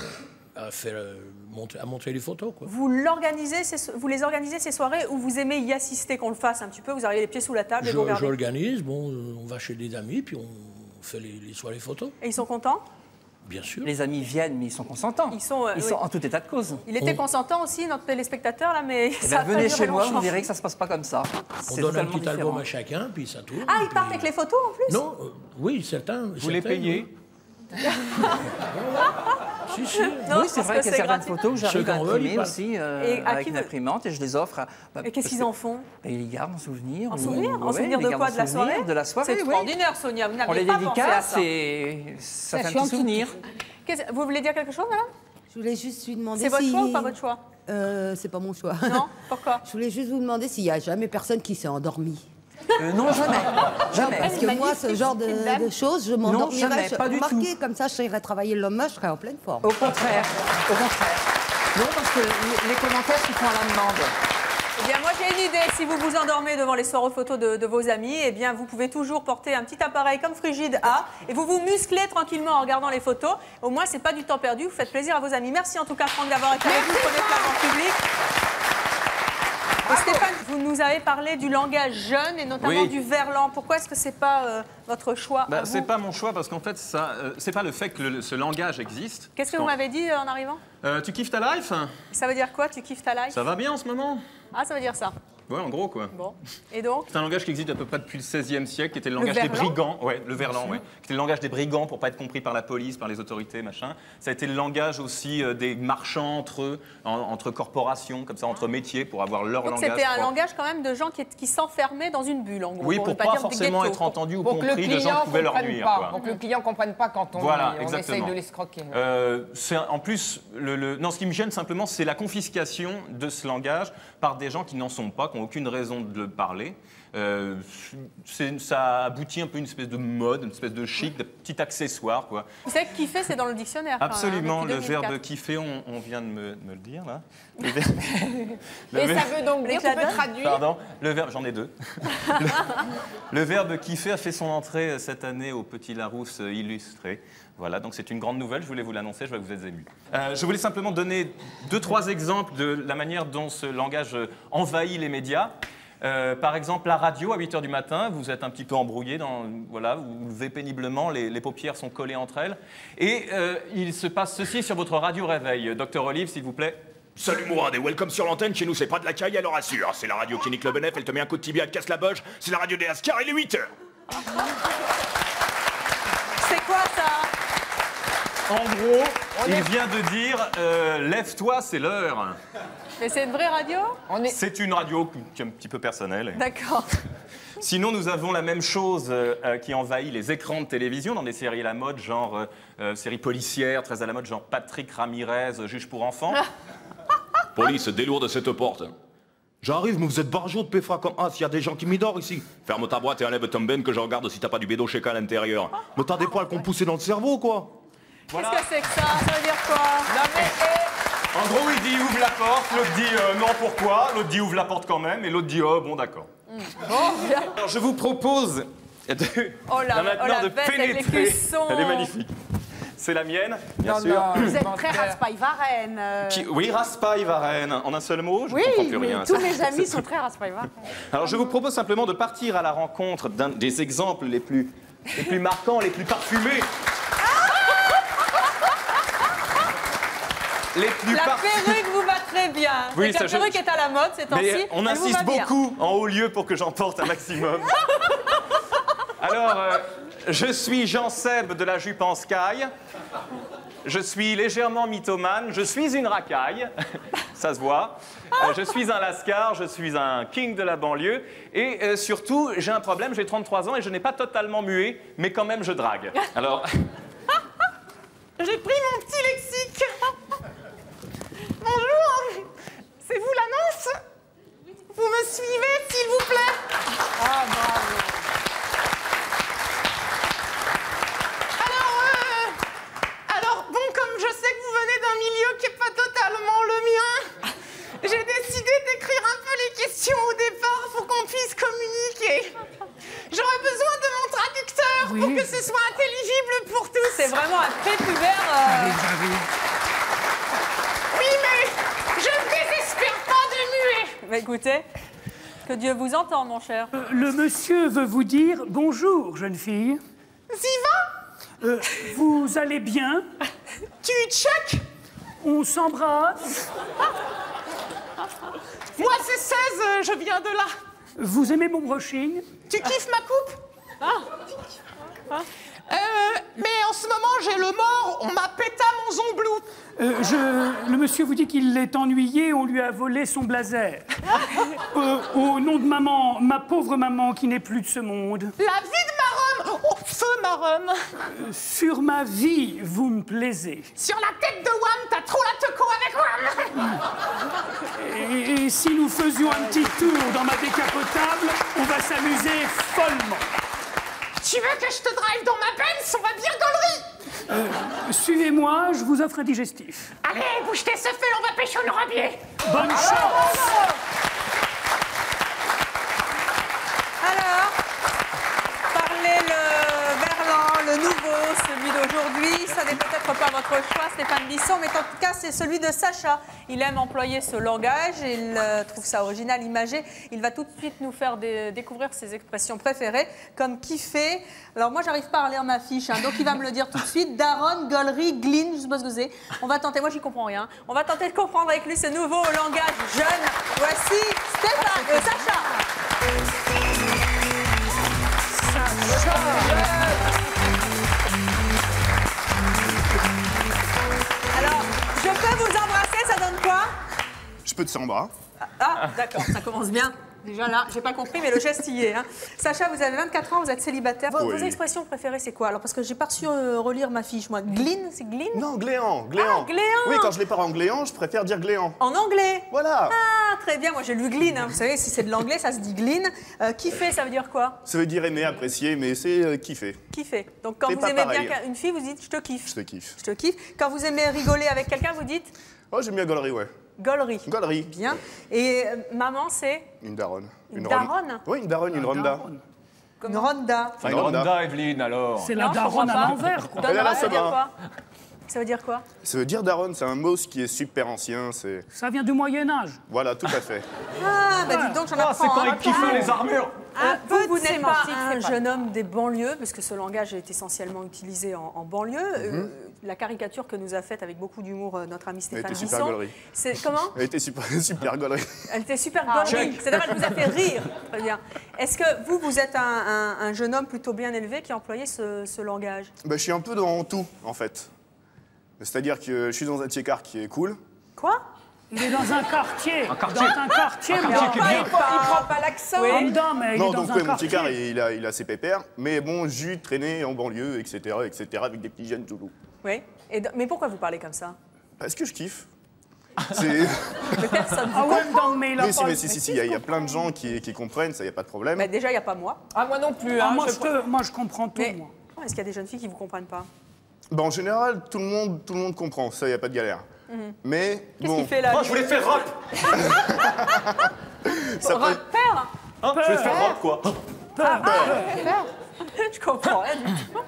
montrer les photos, quoi. Vous les organisez, ces soirées, ou vous aimez y assister, qu'on le fasse un petit peu? Vous arrivez les pieds sous la table et vous regardez? J'organise, bon, on va chez des amis, puis on fait les soirées photos. Et ils sont contents? Bien sûr. Les amis viennent, mais ils sont consentants. Ils sont oui. en tout état de cause. Il était consentant aussi, notre téléspectateur, là, mais Eh ça ben, a pas venez duré chez moi, longtemps. vous verrez que ça se passe pas comme ça. On C'est donne un totalement petit album différent. à chacun, puis ça tourne. Ah, ils puis- partent avec les photos, en plus? Non, oui, certains. Vous les payez? Si, si. Non, Oui, c'est parce vrai que qu'il y a c'est certaines gratuit. photos que Ceux j'arrive qui à en veulent, ils imprimer partent. aussi Et à avec qui une vous- imprimante et je les offre. Et qu'est-ce qu'ils en font? Et ils les gardent en souvenir. En souvenir? En Ouais, souvenir ils de les quoi? gardent De en la souvenir soirée? De la soirée, C'est oui. extraordinaire, Sonia. Vous On n'avez les pas pensé à dédicace ça. et ça fait un je suis en petit souvenir. Vous voulez dire quelque chose, madame? Je voulais juste lui demander C'est votre si... choix ou pas votre choix? C'est pas mon choix. Non? Pourquoi? Je voulais juste vous demander s'il n'y a jamais personne qui s'est endormi. Non, jamais. Jamais. Parce que moi, ce genre de choses, je jamais, m'endormirais. pas du Remarquez, comme ça, je irais travailler le lendemain, je serais en pleine forme. Au contraire. Au contraire. Non, parce que les commentaires se font à la demande. Eh bien, moi, j'ai une idée. Si vous vous endormez devant les soirées photos de vos amis, eh bien, vous pouvez toujours porter un petit appareil comme Frigide A et vous vous musclez tranquillement en regardant les photos. Au moins, c'est pas du temps perdu. Vous faites plaisir à vos amis. Merci en tout cas, Franck, d'avoir été avec nous. Prenez place dans le public. Et Stéphane, vous nous avez parlé du langage jeune et notamment Oui. du verlan. Pourquoi est-ce que c'est pas votre choix à vous? C'est pas mon choix parce qu'en fait, c'est pas le fait que ce langage existe. Qu'est-ce que vous m'avez dit en arrivant? Tu kiffes ta life? Ça veut dire quoi? Tu kiffes ta life? Ça va bien en ce moment? Ah, ça veut dire ça. Ouais, en gros, quoi. Bon. Et donc? C'est un langage qui existe à peu près depuis le XVIe siècle, qui était le langage des verlan brigands. Ouais, le verlan, ouais. Qui était le langage des brigands pour pas être compris par la police, par les autorités, machin. Ça a été le langage aussi des marchands entre eux, entre corporations, comme ça, entre métiers, pour avoir leur Donc langage. c'était un propre. langage quand même de gens qui s'enfermaient dans une bulle, en gros. Oui, ne pour pas pas dire des forcément ghettos. être entendu ou Pour que le compris de gens client qui pouvaient leur comprenne nuire. pas. quoi. Pour que le client ne comprenne pas quand on Voilà, essaye exactement. de l'escroquer. En plus, non, ce qui me gêne simplement, c'est la confiscation de ce langage par des gens qui n'en sont pas, qui n'ont aucune raison de le parler. Ça aboutit un peu à une espèce de mode, une espèce de chic, de petit accessoire, quoi. Vous savez que kiffer, c'est dans le dictionnaire. quand même, Absolument, depuis le 2004. verbe kiffer, on vient de me le dire, là. Et ça veut donc dire, tu peux traduire. Pardon, le verbe, j'en ai deux. Le verbe kiffer a fait son entrée cette année au Petit Larousse illustré. Voilà, donc c'est une grande nouvelle, je voulais vous l'annoncer, je vois que vous êtes émus. Je voulais simplement donner 2-3 exemples de la manière dont ce langage envahit les médias. Par exemple, la radio, à 8h du matin, vous êtes un petit peu embrouillé, voilà, vous levez péniblement, les paupières sont collées entre elles. Et il se passe ceci sur votre radio réveil. Docteur Olive, s'il vous plaît. Salut Mourad et welcome sur l'antenne, chez nous c'est pas de la caille, alors assure. C'est la radio qui nique le bénéf, elle te met un coup de tibia, elle te casse la boche, c'est la radio des Ascars, il est 8h. C'est quoi ça? En gros, il vient de dire lève-toi, c'est l'heure. Mais c'est une vraie radio? C'est une radio qui est un petit peu personnelle. D'accord. Sinon, nous avons la même chose qui envahit les écrans de télévision dans des séries à la mode, genre séries policières, très à la mode, genre Patrick Ramirez, juge pour enfants. Police, délourde cette porte. J'arrive, mais vous êtes barjot de péfra comme as, il y a des gens qui m'idorent ici. Ferme ta boîte et enlève ton ben que je regarde si t'as pas du bédo chez à l'intérieur. Mais t'as des poils qu'on poussait dans le cerveau, quoi. Voilà. Qu'est-ce que c'est que ça? Ça veut dire quoi? Non mais... En gros, il dit ouvre la porte, l'autre dit non, pourquoi, l'autre dit ouvre la porte quand même, et l'autre dit oh, bon, d'accord. Bon, bien. Alors, je vous propose maintenant de pénétrer. Elle est magnifique. C'est la mienne, bien sûr. Vous êtes très Raspail-Varenne. Oui, Raspail-Varenne. En un seul mot, je ne Oui, comprends plus rien. tous mes amis sont très Raspail-Varenne. Alors, je vous propose simplement de partir à la rencontre d'un des exemples les plus marquants, les plus parfumés. La perruque vous va très bien. Oui, la perruque est à la mode ces temps-ci. Mais on elle vous insiste va bien. beaucoup en haut lieu pour que j'en porte un maximum. Alors, je suis Jean Seb de la jupe en sky. Je suis légèrement mythomane. Je suis une racaille. ça se voit. Je suis un lascar, je suis un king de la banlieue. Et surtout, j'ai un problème, j'ai 33 ans et je n'ai pas totalement mué, mais quand même je drague. Alors... J'ai pris mon petit lexique. Bonjour, c'est vous l'annonce? Vous me suivez, s'il vous plaît? Ah, bravo. Alors, bon, comme je sais que vous venez d'un milieu qui n'est pas totalement le mien, j'ai décidé d'écrire un peu les questions au départ pour qu'on puisse communiquer. J'aurais besoin de mon traducteur pour que ce soit intelligible pour tous. C'est vraiment un prépubère. Oui, mais je ne désespère pas de muer. Mais écoutez, que Dieu vous entende, mon cher. Le monsieur veut vous dire bonjour, jeune fille. Ziva, vous allez bien? tu check? On s'embrasse? Moi, c'est 16, je viens de là. Vous aimez mon brushing? Tu kiffes ma coupe? Mais en ce moment, j'ai le mort, on m'a pété mon zomblou. Le monsieur vous dit qu'il est ennuyé, on lui a volé son blazer. Au nom de maman, ma pauvre maman qui n'est plus de ce monde. La vie de ma rhum, oh, feu ma rhum. Sur ma vie, vous me plaisez. Sur la tête de Wam, t'as trop la teco avec Wam. Et si nous faisions un petit tour dans ma décapotable, on va s'amuser follement. Tu veux que je te drive dans ma Benz? On va bien gaulerie. Suivez-moi, je vous offre un digestif. Allez, bouge tes seufs, on va pêcher le rabier. Bonne chance. Alors, parlez le verlan, le nouveau, celui d'aujourd'hui. Ça n'est peut-être pas votre choix, Stéphane Bisson, mais en tout cas, c'est celui de Sacha. Il aime employer ce langage, il trouve ça original, imagé. Il va tout de suite nous faire découvrir ses expressions préférées, comme kiffer. Alors moi, j'arrive pas à lire ma fiche, hein, donc il va me le dire tout de suite. Daronne, gaulerie, gline, je sais pas ce que c'est. On va tenter, moi j'y comprends rien. On va tenter de comprendre avec lui ce nouveau langage jeune. Voici Stéphane, Sacha. Alors, je peux vous embrasser, ça donne quoi? Je peux te serrer un bras. Ah, d'accord, ça commence bien. Déjà là, j'ai pas compris, mais le geste y est. Hein. Sacha, vous avez 24 ans, vous êtes célibataire. Vos expressions préférées, c'est quoi? Alors, parce que j'ai pas reçu relire ma fiche, moi. Gline, c'est gline? Non, gléant, Ah, gléant. Oui, quand je l'ai pas en gléant, je préfère dire gléant. En anglais? Voilà. Ah, très bien, moi j'ai lu gline. Hein. Vous savez, si c'est de l'anglais, ça se dit gline. Kiffer, ça veut dire quoi? Ça veut dire aimer, apprécier, mais c'est kiffer. Kiffer. Donc quand C'est vous pas aimez pareil. bien une fille, vous dites je te kiffe. Je te kiffe. Je te kiffe. Quand vous aimez rigoler avec quelqu'un, vous dites? Oh, j'aime bien gaulerie, ouais. Gaulerie. Gaulerie. Bien. Et maman, c'est? Une daronne. Une daronne? Oui, une daronne, une ronda. Une ronda. Enfin, une ronda, Evelyne, alors. C'est la daronne à l'envers, quoi. Elle a la Ça veut dire sabbat. quoi? Ça veut dire quoi? Ça veut dire daronne, c'est un mot qui est super ancien, c'est... Ça vient du Moyen-Âge. Voilà, tout à fait. Ah, bah dites donc, j'en apprends. C'est quand hein. ils kiffent les armures. Vous n'êtes pas un jeune homme des banlieues, parce que ce langage est essentiellement utilisé en banlieue. La caricature que nous a faite avec beaucoup d'humour notre ami Stéphane était super Bisson. gaulerie. C'est comment? Elle était super gaulerie. Elle était super gaulerie. C'est-à-dire qu'elle vous a fait rire. Très bien. Est-ce que vous êtes un jeune homme plutôt bien élevé qui a employé ce langage? Bah, je suis un peu dans tout, en fait. C'est-à-dire que je suis dans un tiers-quart qui est cool. Quoi? Il est dans un quartier. Un quartier. Dans un quartier, Un mais quartier qui est bien. Il prend pas l'accent. Oui. Homme d'homme, mais il Non, est dans donc un ouais, mon quartier. tiers-quart, il a ses pépères. Mais bon, j'ai traîné en banlieue, etc., avec des petits jeunes toulous. Oui. Mais pourquoi vous parlez comme ça? Parce que je kiffe. C'est... Mais personne Ah vous ouais, comprend. non, mais il a pas... Mais si, il y a plein de gens qui comprennent, ça, il n'y a pas de problème. Mais déjà, il n'y a pas moi. Ah, moi non plus. Ah, Hein, moi, je comprends tout, Mais moi. est-ce qu'il y a des jeunes filles qui ne vous comprennent pas? Bah, en général, tout le monde comprend, ça, il n'y a pas de galère. Mais Qu'est-ce bon, qu'il fait là? Oh, je voulais faire rock. ça peut... Père? Hein, je voulais faire rock, quoi. Je comprends rien du tout.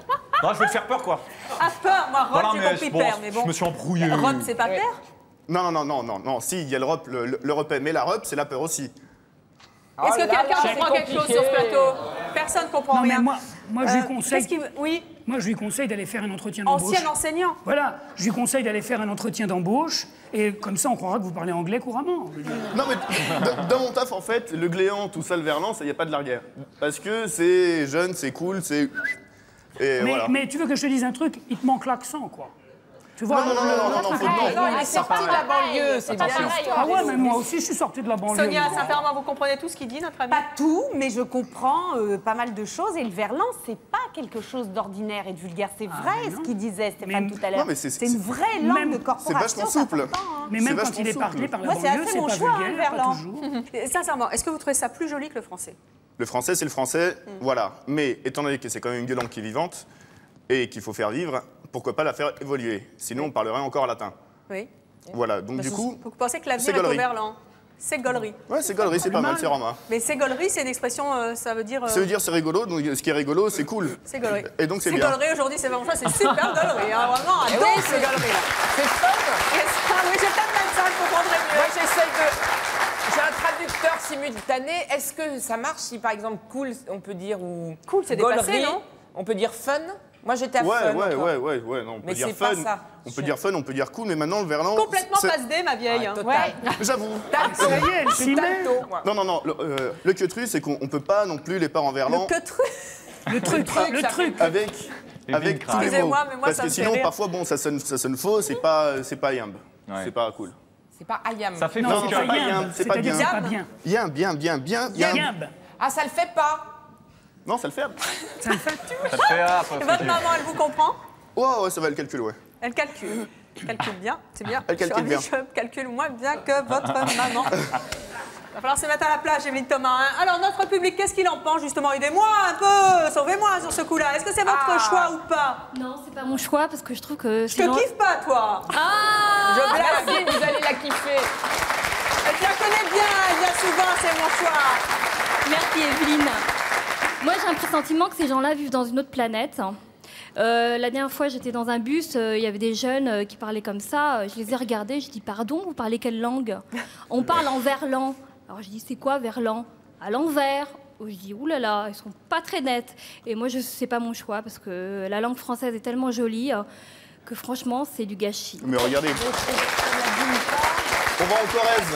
Non, je voulais te faire peur, quoi. Ah, peur, moi, Rod, Voilà, j'ai mais compris bon, père, mais bon. je me suis embrouillé. Rod, c'est pas père? Non, si, il y a le rep, le repet, mais la rep, c'est la peur aussi. Est-ce que quelqu'un comprend quelque chose sur ce plateau? Personne ne comprend Non, mais rien. moi je lui conseille... Oui, Moi, je lui conseille d'aller faire un entretien d'embauche. ancien enseignant. Voilà, je lui conseille d'aller faire un entretien d'embauche, et comme ça, on croira que vous parlez anglais couramment. Je veux dire. Non, mais dans mon taf, en fait, le gléant, tout ça, le verlan, il n'y a pas de l'arrière. Parce que c'est jeune, c'est cool, c'est... Et voilà. Mais tu veux que je te dise un truc? Il te manque l'accent, quoi. Tu vois, non, il est sorti de la banlieue, c'est bien l'histoire. Ah ouais, mais moi aussi, je suis sorti de la banlieue. Sonia Saint-Germain, vous comprenez tout ce qu'il dit, notre ami? Pas tout, mais je comprends pas mal de choses. Et le verlan, c'est pas quelque chose d'ordinaire et de vulgaire. C'est vrai ce qu'il disait Stéphane tout à l'heure. C'est une vraie langue de corporation. C'est vachement souple. Mais même quand il est parlé par la banlieue, c'est pas vulgaire, pas toujours. Sincèrement, est-ce que vous trouvez ça plus joli que le français? Le français, c'est le français, voilà. Mais étant donné que c'est quand même une langue qui est vivante et qu'il faut faire vivre, pourquoi pas la faire évoluer? Sinon, on parlerait encore latin. Oui. Voilà, donc du coup... Vous pensez que l'avenir est au verlan? C'est gaulerie. Ouais, c'est gaulerie, c'est pas mal, c'est Roma. Mais c'est gaulerie, c'est une expression, ça veut dire... Ça veut dire c'est rigolo, donc ce qui est rigolo, c'est cool. C'est gaulerie. Et donc c'est bien. C'est gaulerie aujourd'hui, c'est vraiment ça, c'est super gaulerie. Hein, vraiment, Oui, donc c'est gaulerie là. C'est fun. Oui, j'ai peut-être même ça, je comprendrais mieux. Moi, j'essaye de... J'ai un traducteur simultané. Est-ce que ça marche si, par exemple, cool, on peut dire, ou cool, c'est dépassé, non? On peut dire fun? Moi, j'étais à fun. Ouais, non, on peut dire fun. On peut dire fun, on peut dire cool, mais maintenant, le verlan... Complètement passe D, ma vieille. Ouais. J'avoue. Ça y est, je suis talto, moi. Non, le queutru, c'est qu'on peut pas non plus les parts en verlan... Le queutru? Le truc. Avec tous les mots. Mais moi, parce que sinon, parfois, bon, ça sonne faux, c'est pas yamb. C'est pas cool. C'est pas ayam. Ça fait non, c'est pas yamb, c'est pas bien. Yamb. Ah, ça le fait pas. Non, ça le fait. Ça le fait. Ça te fait Et votre maman, elle vous comprend? Ouais, ça va, elle calcule, ouais. Elle calcule. Elle calcule bien, c'est bien. Elle calcule bien. Je calcule moins bien que votre maman. Il va falloir se mettre à la plage, Evelyne Thomas. Hein. Alors, notre public, qu'est-ce qu'il en pense, justement? Aidez-moi un peu, sauvez-moi sur ce coup-là. Est-ce que c'est votre choix ou pas? Non, c'est pas mon choix, parce que je trouve que... Je te kiffe pas, toi. Ah, Je blague, vous allez la kiffer. Je la connais bien, elle vient souvent, c'est mon choix. Merci, Evelyne. Moi, j'ai un pressentiment que ces gens-là vivent dans une autre planète. La dernière fois, j'étais dans un bus, il y avait des jeunes qui parlaient comme ça. Je les ai regardés, je dis pardon, vous parlez quelle langue? On parle en verlan. Alors je dis c'est quoi verlan? À l'envers. Je dis oulala, ils sont pas très nets. Et moi, c'est pas mon choix parce que la langue française est tellement jolie que franchement, c'est du gâchis. Mais regardez. On va en Corrèze.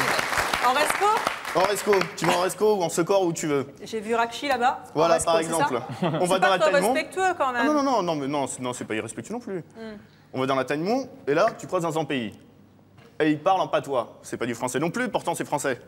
En Resco? En Resco. Tu vas en Resco ou en Secor, où tu veux. J'ai vu Rakchi là-bas. Voilà, Resco, par exemple. On va dans la Taille-Mont. C'est respectueux quand même. Non, c'est pas irrespectueux non plus. On va dans la Taille-Mont, et là, tu croises dans un pays. Et ils parlent en patois. C'est pas du français non plus, pourtant c'est français.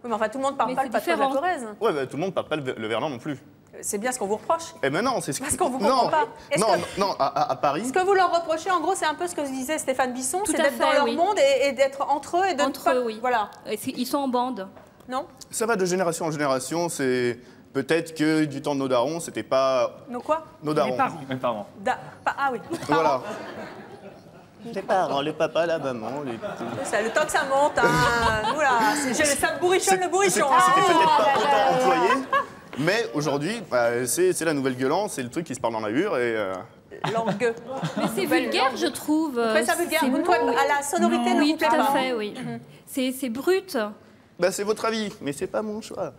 Oui, mais enfin, tout le monde parle pas le patois de la Corrèze. Ouais, bah, tout le monde parle pas le verlan non plus. C'est bien ce qu'on vous reproche. Eh ben non, c'est ce Parce qu'on vous comprend pas. Non, à Paris. Ce que vous leur reprochez, en gros, c'est un peu ce que disait Stéphane Bisson, c'est d'être dans leur oui. monde et d'être entre eux et de entre eux, oui. Voilà. Ils sont en bande. Non? Ça va de génération en génération. C'est peut-être que du temps de nos darons, c'était pas. Nos quoi? Nos darons. Mes parents. Ah oui. Voilà. Les parents, le papa, la maman, C'est le temps que ça monte. Hein. Oula, ça me bourrichonne le bourrichon. C'était peut-être pas autant employé, mais aujourd'hui, bah, c'est la nouvelle gueulante, c'est le truc qui se parle dans la hure et. Langue. Mais c'est vulgaire, je trouve. Vous trouvez ça vulgaire? Vous trouvez à la sonorité ne oui, vous plaît tout à pas? fait, oui. C'est brut. Bah, c'est votre avis, mais c'est pas mon choix.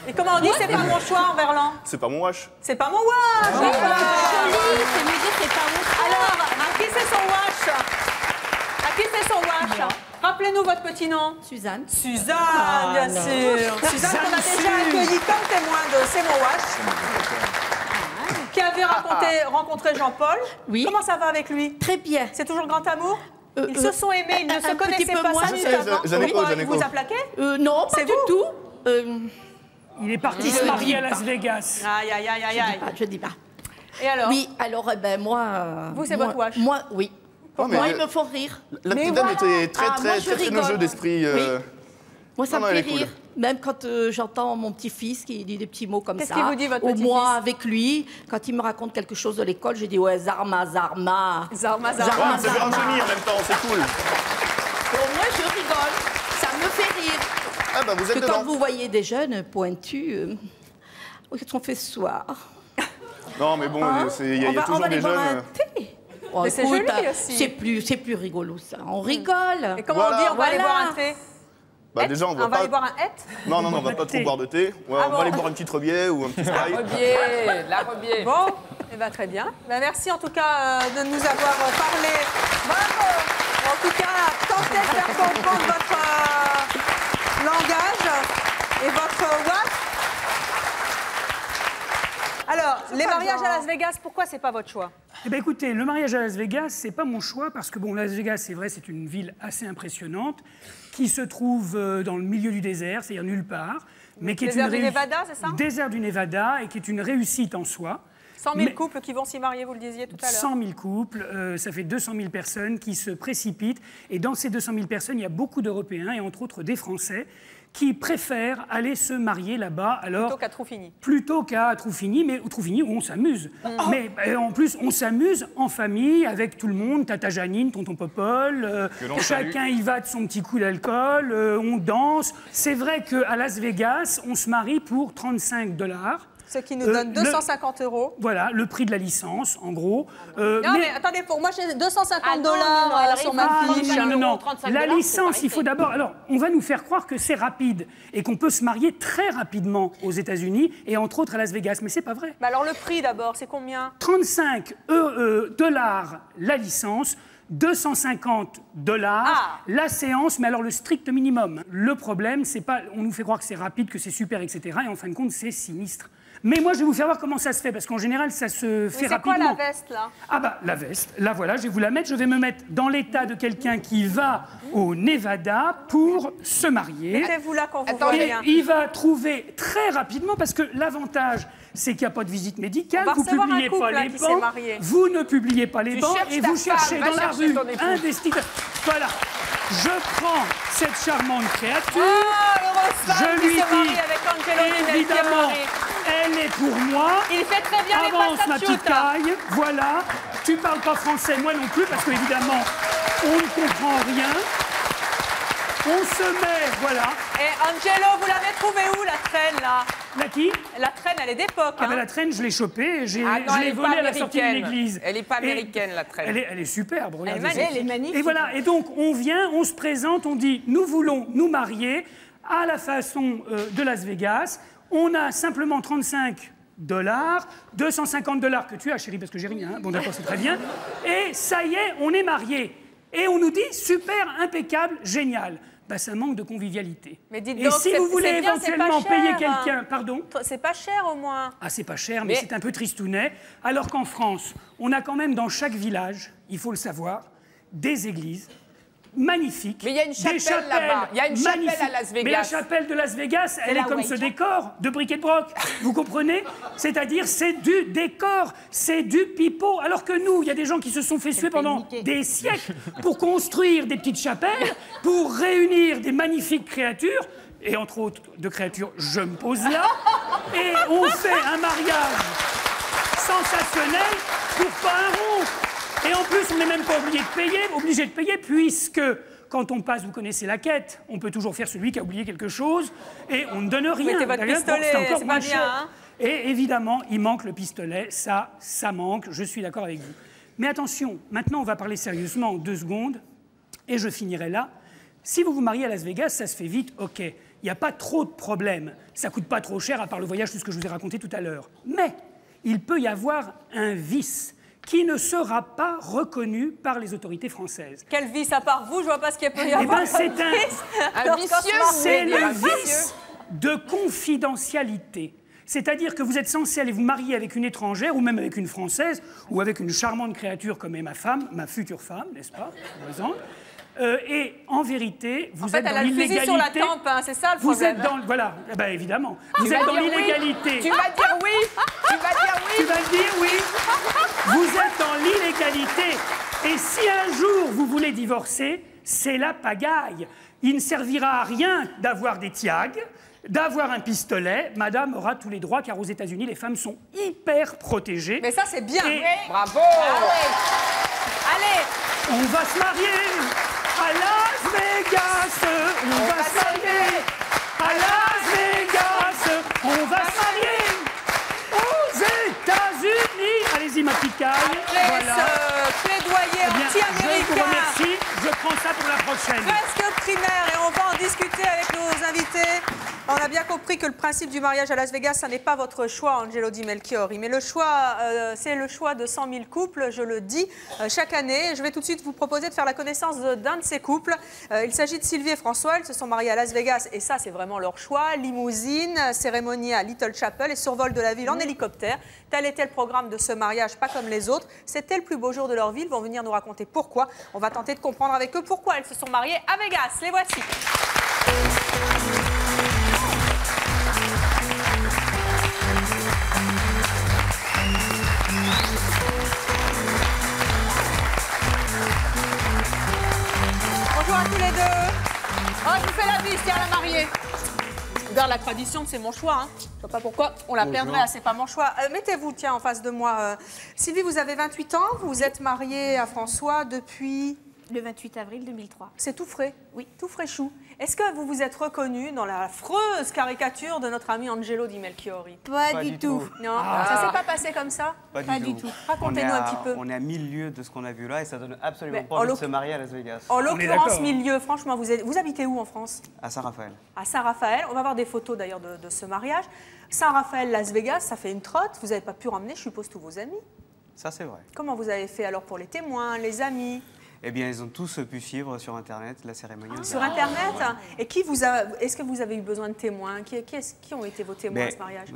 Et comment on dit c'est pas mon choix en verlan? C'est pas mon wash. C'est pas mon wash. C'est joli, c'est mieux dire c'est pas mon choix. Alors, à qui c'est son wash? À qui c'est son wash? Rappelez-nous votre petit nom. Suzanne. Suzanne, bien sûr. Suzanne qu'on a déjà accueillie comme témoin de C'est mon wash. Qui avait rencontré Jean-Paul. Oui. Comment ça va avec lui? Très bien. C'est toujours le grand amour? Ils se sont aimés, ils ne se connaissaient pas moins. 5 minutes avant. Il vous a plaqué? Non, pas du tout. Il est parti se marier à Las Vegas. Aïe, aïe, aïe, aïe, aïe. Je dis pas. Et alors? Oui, alors, moi... Vous, c'est votre wash? Moi, oui. Oh, Moi, ils me font rire. La petite dame était très nos jeux d'esprit. Moi, ça me fait cool. rire. Même quand j'entends mon petit-fils qui dit des petits mots comme ça. Qu'est-ce qu'il vous dit, votre Ou petit-fils? moi, avec lui, quand il me raconte quelque chose de l'école, j'ai dit ouais, Zarma. Zarma. Ouais, ça fait rajeunir en même temps, c'est cool. Au moins, je rigole. Ça me fait rire. Ah bah, vous êtes Parce que dedans. quand vous voyez des jeunes pointus, qu'est-ce qu'on fait ce soir? Non, mais bon, il y a toujours des jeunes. Oh, mais c'est joli aussi. C'est plus rigolo ça. On rigole. Et comment on dit on va aller boire un thé? Bah déjà, on va aller boire un hête? Non, on va pas trop boire de thé. Ouais, on va aller boire une petite rebier ou un petit sprite. La rebier. Bon, et ben très bien. Ben, merci en tout cas de nous avoir parlé. Bravo. En tout cas, tentez de faire comprendre votre langage et votre watt. Alors, les pas le mariages genre. à Las Vegas, pourquoi c'est pas votre choix? Eh bien, écoutez, le mariage à Las Vegas, c'est pas mon choix parce que, bon, Las Vegas, c'est vrai, c'est une ville assez impressionnante qui se trouve dans le milieu du désert, c'est-à-dire nulle part. Mais qui est Désert du Nevada, c'est ça? Désert du Nevada et qui est une réussite en soi. 100 000 couples qui vont s'y marier, vous le disiez tout à l'heure. 100 000 couples, ça fait 200 000 personnes qui se précipitent. Et dans ces 200 000 personnes, il y a beaucoup d'Européens et entre autres des Français qui préfèrent aller se marier là-bas. Plutôt qu'à Troufigny. Plutôt qu'à Troufigny, mais au Troufigny où on s'amuse. Mais en plus, on s'amuse en famille avec tout le monde, Tata Janine, Tonton Popol, chacun y va de son petit coup d'alcool, on danse. C'est vrai qu'à Las Vegas, on se marie pour $35. Ce qui nous donne 250 €. Voilà, le prix de la licence, en gros. Non, mais attendez, pour moi, j'ai 250 $, sur ma fiche. Non, la licence, il faut d'abord... Alors, on va nous faire croire que c'est rapide et qu'on peut se marier très rapidement aux États-Unis et entre autres à Las Vegas, mais c'est pas vrai. Mais alors, le prix d'abord, c'est combien? 35 $ la licence, 250 $ la séance, mais alors le strict minimum. Le problème, c'est pas... On nous fait croire que c'est rapide, que c'est super, etc. Et en fin de compte, c'est sinistre. Mais moi, je vais vous faire voir comment ça se fait, parce qu'en général, ça se fait rapidement. C'est quoi la veste, là? Ah bah, la veste, là voilà, je vais vous la mettre. Je vais me mettre dans l'état de quelqu'un qui va au Nevada pour se marier. Mettez-vous là quand vous voyez bien. Il va trouver très rapidement, parce que l'avantage, c'est qu'il n'y a pas de visite médicale, vous ne publiez pas les bancs, vous ne publiez pas les bancs, et vous cherchez dans la rue un destinataire. Voilà. Je prends cette charmante créature, je lui dis, évidemment, elle est pour moi. Il fait très bien avance les ma petite caille, voilà. Tu parles pas français, moi non plus, parce qu'évidemment, on ne comprend rien. On se met, voilà. Et Angelo, vous l'avez trouvée où, la traîne, là? La qui? La traîne, elle est d'époque. Ah ben, la traîne, je l'ai chopée, je non, l'ai volée à la sortie d'une église. Elle n'est pas américaine, la traîne. Elle est superbe, regardez. Elle est magnifique. Et voilà, et donc on vient, on se présente, on dit, nous voulons nous marier à la façon de Las Vegas. On a simplement 35 $, 250 $ que tu as, chérie, parce que j'ai rien. Hein. Bon, d'accord, c'est très bien. Et ça y est, on est mariés. Et on nous dit, super, impeccable, génial. Bah, ça manque de convivialité. Mais dites et donc, si vous voulez bien, éventuellement c'est pas cher, payer quelqu'un, pardon? C'est pas cher au moins. Ah, c'est pas cher, mais c'est un peu tristounet. Alors qu'en France, on a quand même dans chaque village, il faut le savoir, des églises magnifiques. Mais il y a une chapelle là-bas. Il y a une chapelle à Las Vegas. Mais la chapelle de Las Vegas, elle est comme ce décor de bric et de broc. Vous comprenez? C'est-à-dire, c'est du décor, c'est du pipeau. Alors que nous, il y a des gens qui se sont fait suer pendant des siècles pour construire des petites chapelles, pour réunir des magnifiques créatures. Et entre autres de créatures, je me pose là. Et on fait un mariage sensationnel pour pas un rond. Et en plus, on n'est même pas obligé de payer, puisque quand on passe, vous connaissez la quête, on peut toujours faire celui qui a oublié quelque chose, et on ne donne rien. Mettez votre pistolet, c'est encore c'est moins pas cher. bien, hein. Et évidemment, il manque le pistolet, ça manque, je suis d'accord avec vous. Mais attention, maintenant on va parler sérieusement en 2 secondes, et je finirai là. Si vous vous mariez à Las Vegas, ça se fait vite, ok. Il n'y a pas trop de problèmes, ça coûte pas trop cher, à part le voyage, tout ce que je vous ai raconté tout à l'heure. Mais il peut y avoir un vice qui ne sera pas reconnu par les autorités françaises. Quel vice à part vous? Je vois pas ce qu'il peut y avoir. Eh ben, c'est un vicieux. C'est le vice de confidentialité. C'est-à-dire que vous êtes censé aller vous marier avec une étrangère, ou même avec une Française, ou avec une charmante créature comme est ma femme, ma future femme, n'est-ce pas? Et en vérité, vous êtes dans l'illégalité. Elle a le fusil sur la tempe, hein, c'est ça le problème. Vous êtes dans... Voilà, eh ben, évidemment. Vous êtes dans l'illégalité. Tu vas dire oui. Tu vas dire oui. Tu vas dire oui. Vous êtes dans l'illégalité. Et si un jour vous voulez divorcer, c'est la pagaille. Il ne servira à rien d'avoir des tiags, d'avoir un pistolet. Madame aura tous les droits, car aux États-Unis, les femmes sont hyper protégées. Mais ça, c'est bien. Bravo. Allez. On va se marier à Las Vegas. On va se marier à Las Vegas. On va se marier aux États-Unis. Allez-y, ma petite caille. Voilà. Plaidoyer anti-américain. Je vous remercie. Je prends ça pour la prochaine. Presque primaire, et on va en discuter avec nos invités. On a bien bien compris que le principe du mariage à Las Vegas, ça n'est pas votre choix, Angelo Di Melchiori, mais le choix, c'est le choix de 100 000 couples, je le dis, chaque année. Je vais tout de suite vous proposer de faire la connaissance d'un de ces couples. Il s'agit de Sylvie et François, ils se sont mariés à Las Vegas, et ça, c'est vraiment leur choix. Limousine, cérémonie à Little Chapel et survol de la ville en hélicoptère. Tel était le programme de ce mariage, pas comme les autres. C'était le plus beau jour de leur vie. Ils vont venir nous raconter pourquoi. On va tenter de comprendre avec eux pourquoi elles se sont mariées à Vegas. Les voici. Bonjour à tous les deux. Oh, je vous fais la bise, tiens, la mariée. Regarde la tradition, c'est mon choix. Hein. Je ne sais pas pourquoi on la perdrait, c'est pas mon choix. Mettez-vous, tiens, en face de moi. Sylvie, vous avez 28 ans, vous êtes mariée à François depuis... Le 28 avril 2003. C'est tout frais? Oui. Tout fraîchou. Est-ce que vous vous êtes reconnue dans la affreuse caricature de notre ami Angelo Di Melchiori? Pas du tout. Non, ça s'est pas passé comme ça? Pas du tout. Racontez-nous un petit peu. On est à 1000 lieues de ce qu'on a vu là et ça donne absolument pas envie de se marier à Las Vegas. En l'occurrence, 1000 lieues, franchement, vous habitez où en France? À Saint-Raphaël. À Saint-Raphaël. On va voir des photos d'ailleurs de ce mariage. Saint-Raphaël, Las Vegas, ça fait une trotte. Vous n'avez pas pu ramener, je suppose, tous vos amis? Ça, c'est vrai. Comment vous avez fait alors pour les témoins, les amis? Eh bien, ils ont tous pu suivre sur Internet la cérémonie. Sur Internet? Et qui vous a... Est-ce que vous avez eu besoin de témoins? Qui ont été vos témoins à ce mariage?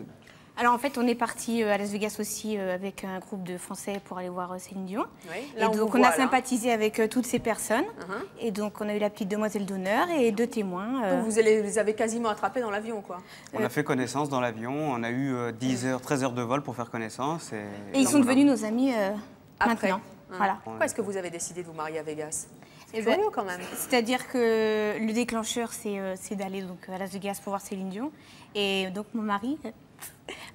Alors en fait, on est parti à Las Vegas aussi avec un groupe de Français pour aller voir Céline Dion. Oui, et donc on a sympathisé avec toutes ces personnes. Et donc on a eu la petite demoiselle d'honneur et 2 témoins. Donc vous les avez quasiment attrapés dans l'avion, quoi? On a fait connaissance dans l'avion. On a eu 13 heures de vol pour faire connaissance. Et ils sont devenus nos amis maintenant. Voilà. Pourquoi est-ce que vous avez décidé de vous marier à Vegas? C'est curieux quand même. C'est-à-dire que le déclencheur, c'est d'aller donc à Las Vegas pour voir Céline Dion. Et donc mon mari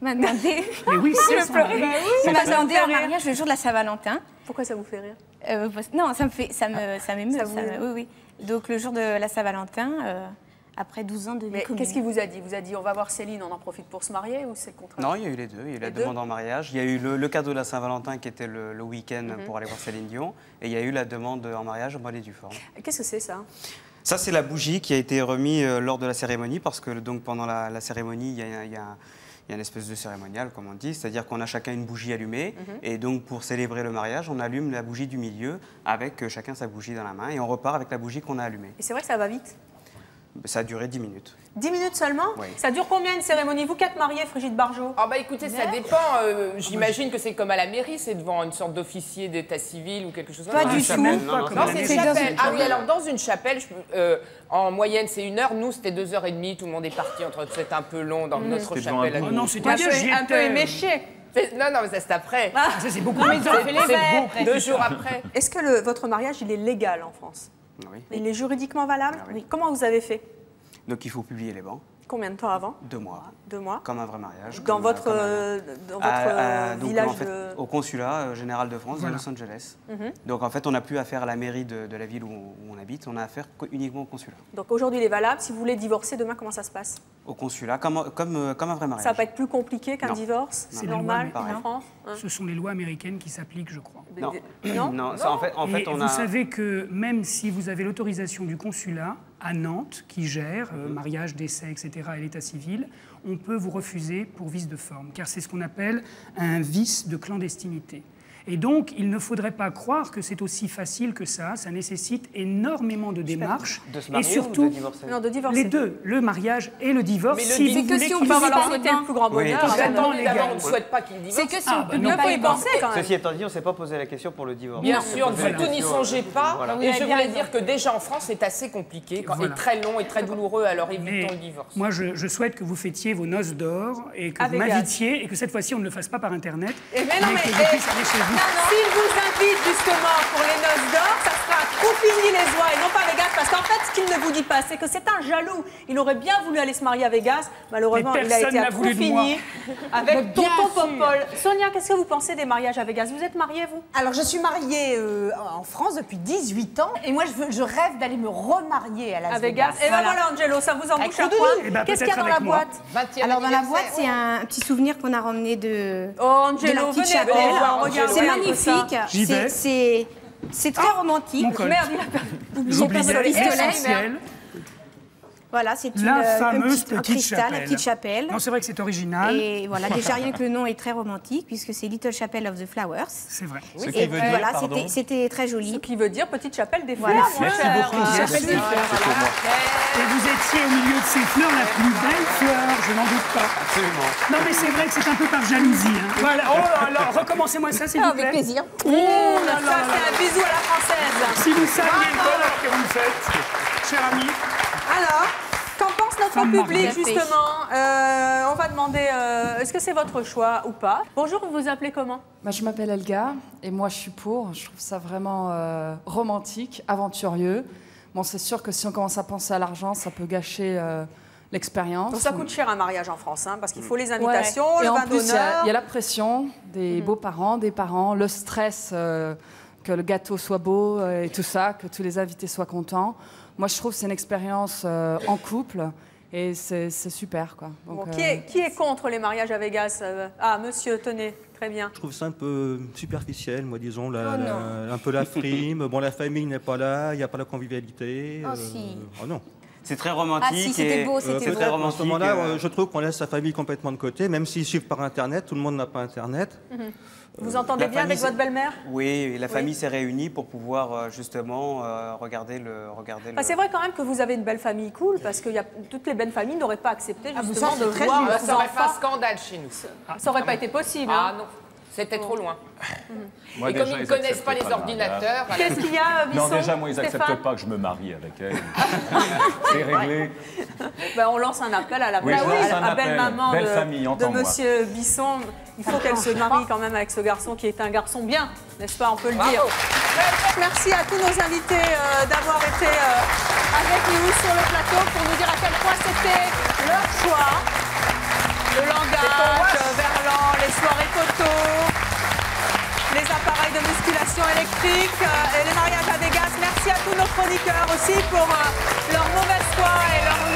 m'a demandé... Mais oui, c'est ça. Il m'a demandé en mariage le jour de la Saint-Valentin. Pourquoi ça vous fait rire? Non, ça m'émeut. Oui. Donc le jour de la Saint-Valentin... Après 12 ans de vie commune. Qu'est-ce qu'il vous a dit? Vous a dit on va voir Céline, on en profite pour se marier ou c'est le contraire? Non, il y a eu les deux. Il y a eu la demande en mariage. Il y a eu le cadeau de la Saint-Valentin qui était le week-end pour aller voir Céline Dion. Et il y a eu la demande en mariage au Bonnet du Fort. Qu'est-ce que c'est ça? Ça, c'est la bougie qui a été remise lors de la cérémonie parce que donc, pendant la cérémonie, il y a une espèce de cérémonial, comme on dit, c'est-à-dire qu'on a chacun une bougie allumée. Et donc, pour célébrer le mariage, on allume la bougie du milieu avec chacun sa bougie dans la main et on repart avec la bougie qu'on a allumée. Et c'est vrai que ça va vite? Ça a duré 10 minutes. 10 minutes seulement? Oui. Ça dure combien une cérémonie? Vous qui êtes mariée, Brigitte Barjot? Ah bah écoutez, ça dépend. J'imagine que c'est comme à la mairie, c'est devant une sorte d'officier d'état civil ou quelque chose comme ça. Pas du tout. Non, c'est une chapelle. Ah oui, alors dans une chapelle, en moyenne c'est 1 heure. Nous, c'était 2h30. Tout le monde est parti. C'était un peu long dans notre chapelle. Non, c'était un peu éméché. Non, mais ça c'est après. Ça, c'est beaucoup mais plus ils ont fait les verres. 2 jours après. Est-ce que votre mariage, il est légal en France? Oui. Il est juridiquement valable? Oui. Comment vous avez fait? Donc, il faut publier les bancs. Combien de temps avant? 2 mois. 2 mois. Comme un vrai mariage. Dans votre village en fait, au consulat général de France, à Los Angeles. Donc en fait, on n'a plus affaire à la mairie de la ville où on habite, on a affaire uniquement au consulat. Donc aujourd'hui, il est valable. Si vous voulez divorcer, demain, comment ça se passe? Au consulat, comme un vrai mariage. Ça va pas être plus compliqué qu'un divorce? C'est normal en France? Ce sont les lois américaines qui s'appliquent, je crois. Non, ça, en fait, on vous savez que même si vous avez l'autorisation du consulat à Nantes, qui gère mariage, décès, etc., et l'état civil, on peut vous refuser pour vice de forme, car c'est ce qu'on appelle un vice de clandestinité. Et donc, il ne faudrait pas croire que c'est aussi facile que ça. Ça nécessite énormément de démarches. De se marier et surtout, ou de divorcer? Non, de divorcer. Les deux, le mariage et le divorce. Mais c'est que si on peut leur souhaiter le plus grand bonheur. Évidemment, on ne souhaite pas qu'ils divorcent. C'est que si on peut ne pas y penser quand même. Ceci étant dit, on ne s'est pas posé la question pour le divorce. Bien sûr, surtout n'y songez pas. Et je voulais dire que déjà en France, c'est assez compliqué, et très long et très douloureux, alors évitons le divorce. Moi, je souhaite que vous fêtiez vos noces d'or et que vous m'invitiez et que cette fois-ci, on ne le fasse pas par Internet. Mais non, mais s'il vous invite justement pour les noces d'or, ça sera à Coupigny-les-Oies et non pas Vegas, parce qu'en fait, ce qu'il ne vous dit pas, c'est que c'est un jaloux. Il aurait bien voulu aller se marier à Vegas, malheureusement, il a été à Coupigny avec tonton Popol. Sonia, qu'est-ce que vous pensez des mariages à Vegas? Vous êtes mariée, vous? Alors, je suis mariée en France depuis 18 ans, et moi, je rêve d'aller me remarier à Las Vegas. Et ben voilà, Angelo, ça vous embouche un point. Qu'est-ce qu'il y a dans la boîte? Alors, dans la boîte, c'est un petit souvenir qu'on a ramené de Angelo, la petite venez chapelle. regardez. C'est magnifique. C'est très romantique. Merde, N'oubliez pas votre pistolet. Voilà, c'est La fameuse un petite cristal, chapelle. la petite chapelle. Non, c'est vrai que c'est original. Et voilà, déjà rien que le nom est très romantique puisque c'est Little Chapel of the Flowers. C'est vrai. Oui. Et puis voilà, c'était très joli. Ce qui veut dire petite chapelle des fleurs. Voilà. mon Merci cher. beaucoup. Chapelle des fleurs, voilà. Et vous étiez au milieu de ces fleurs la plus belle fleur, je n'en doute pas. Absolument. Non, mais c'est vrai que c'est un peu par jalousie. Hein. Voilà. Oh là là, recommencez-moi ça, s'il vous plaît. Avec plaisir. Oh là là. Ça, c'est un bisou à la française. Si vous saviez le bonheur que vous me faites, cher ami. Alors, qu'en pense notre Femme public, mariée. justement On va demander, est-ce que c'est votre choix ou pas? Bonjour, vous vous appelez comment? Je m'appelle Elga et moi je suis pour. Je trouve ça vraiment romantique, aventurieux. Bon, c'est sûr que si on commence à penser à l'argent, ça peut gâcher l'expérience. Donc ça coûte cher un mariage en France, hein, parce qu'il faut les invitations, Ouais. Et le en vin plus, d'honneur. il y a la pression des beaux-parents, des parents, le stress que le gâteau soit beau et tout ça, que tous les invités soient contents. Moi, je trouve que c'est une expérience en couple et c'est super, quoi. Donc, Bon, qui est contre les mariages à Vegas? Ah, monsieur, tenez, très bien. Je trouve ça un peu superficiel, moi, disons, non. un peu la frime. Bon, la famille n'est pas là, il n'y a pas la convivialité. Oh, si. Oh non. C'est très romantique. Ah si, c'était beau, c'était beau. très À romantique. ce moment-là, je trouve qu'on laisse sa famille complètement de côté, même s'ils suivent par Internet, tout le monde n'a pas Internet. Vous entendez La bien avec famille, votre belle-mère? Oui, la famille s'est réunie pour pouvoir justement regarder le. C'est vrai quand même que vous avez une belle famille cool, parce que toutes les belles familles n'auraient pas accepté justement ça, de c'est très voir juste. leurs Ça aurait fait un enfants. scandale chez nous. Ça aurait pas été possible. Ah hein. non, c'était trop loin. Moi, Et déjà, comme ils ne ils connaissent acceptent pas les pas le ordinateurs... Qu'est-ce qu'il y a, Bisson? Non, déjà, moi, ils Stéphane n'acceptent pas que je me marie avec elle. C'est réglé. Ben, on lance un appel à la Oui, je lance un appel. belle-maman Belle de, famille, de entends-moi. monsieur Bisson. Il faut qu'elle se marie quand même avec ce garçon qui est un garçon bien, n'est-ce pas? On peut le dire. Merci à tous nos invités d'avoir été avec nous sur le plateau pour nous dire à quel point c'était leur choix. Le langage, Verlan, les soirées photos, les appareils de musculation électrique et les mariages à Vegas. Merci à tous nos chroniqueurs aussi pour leur mauvaise foi et leur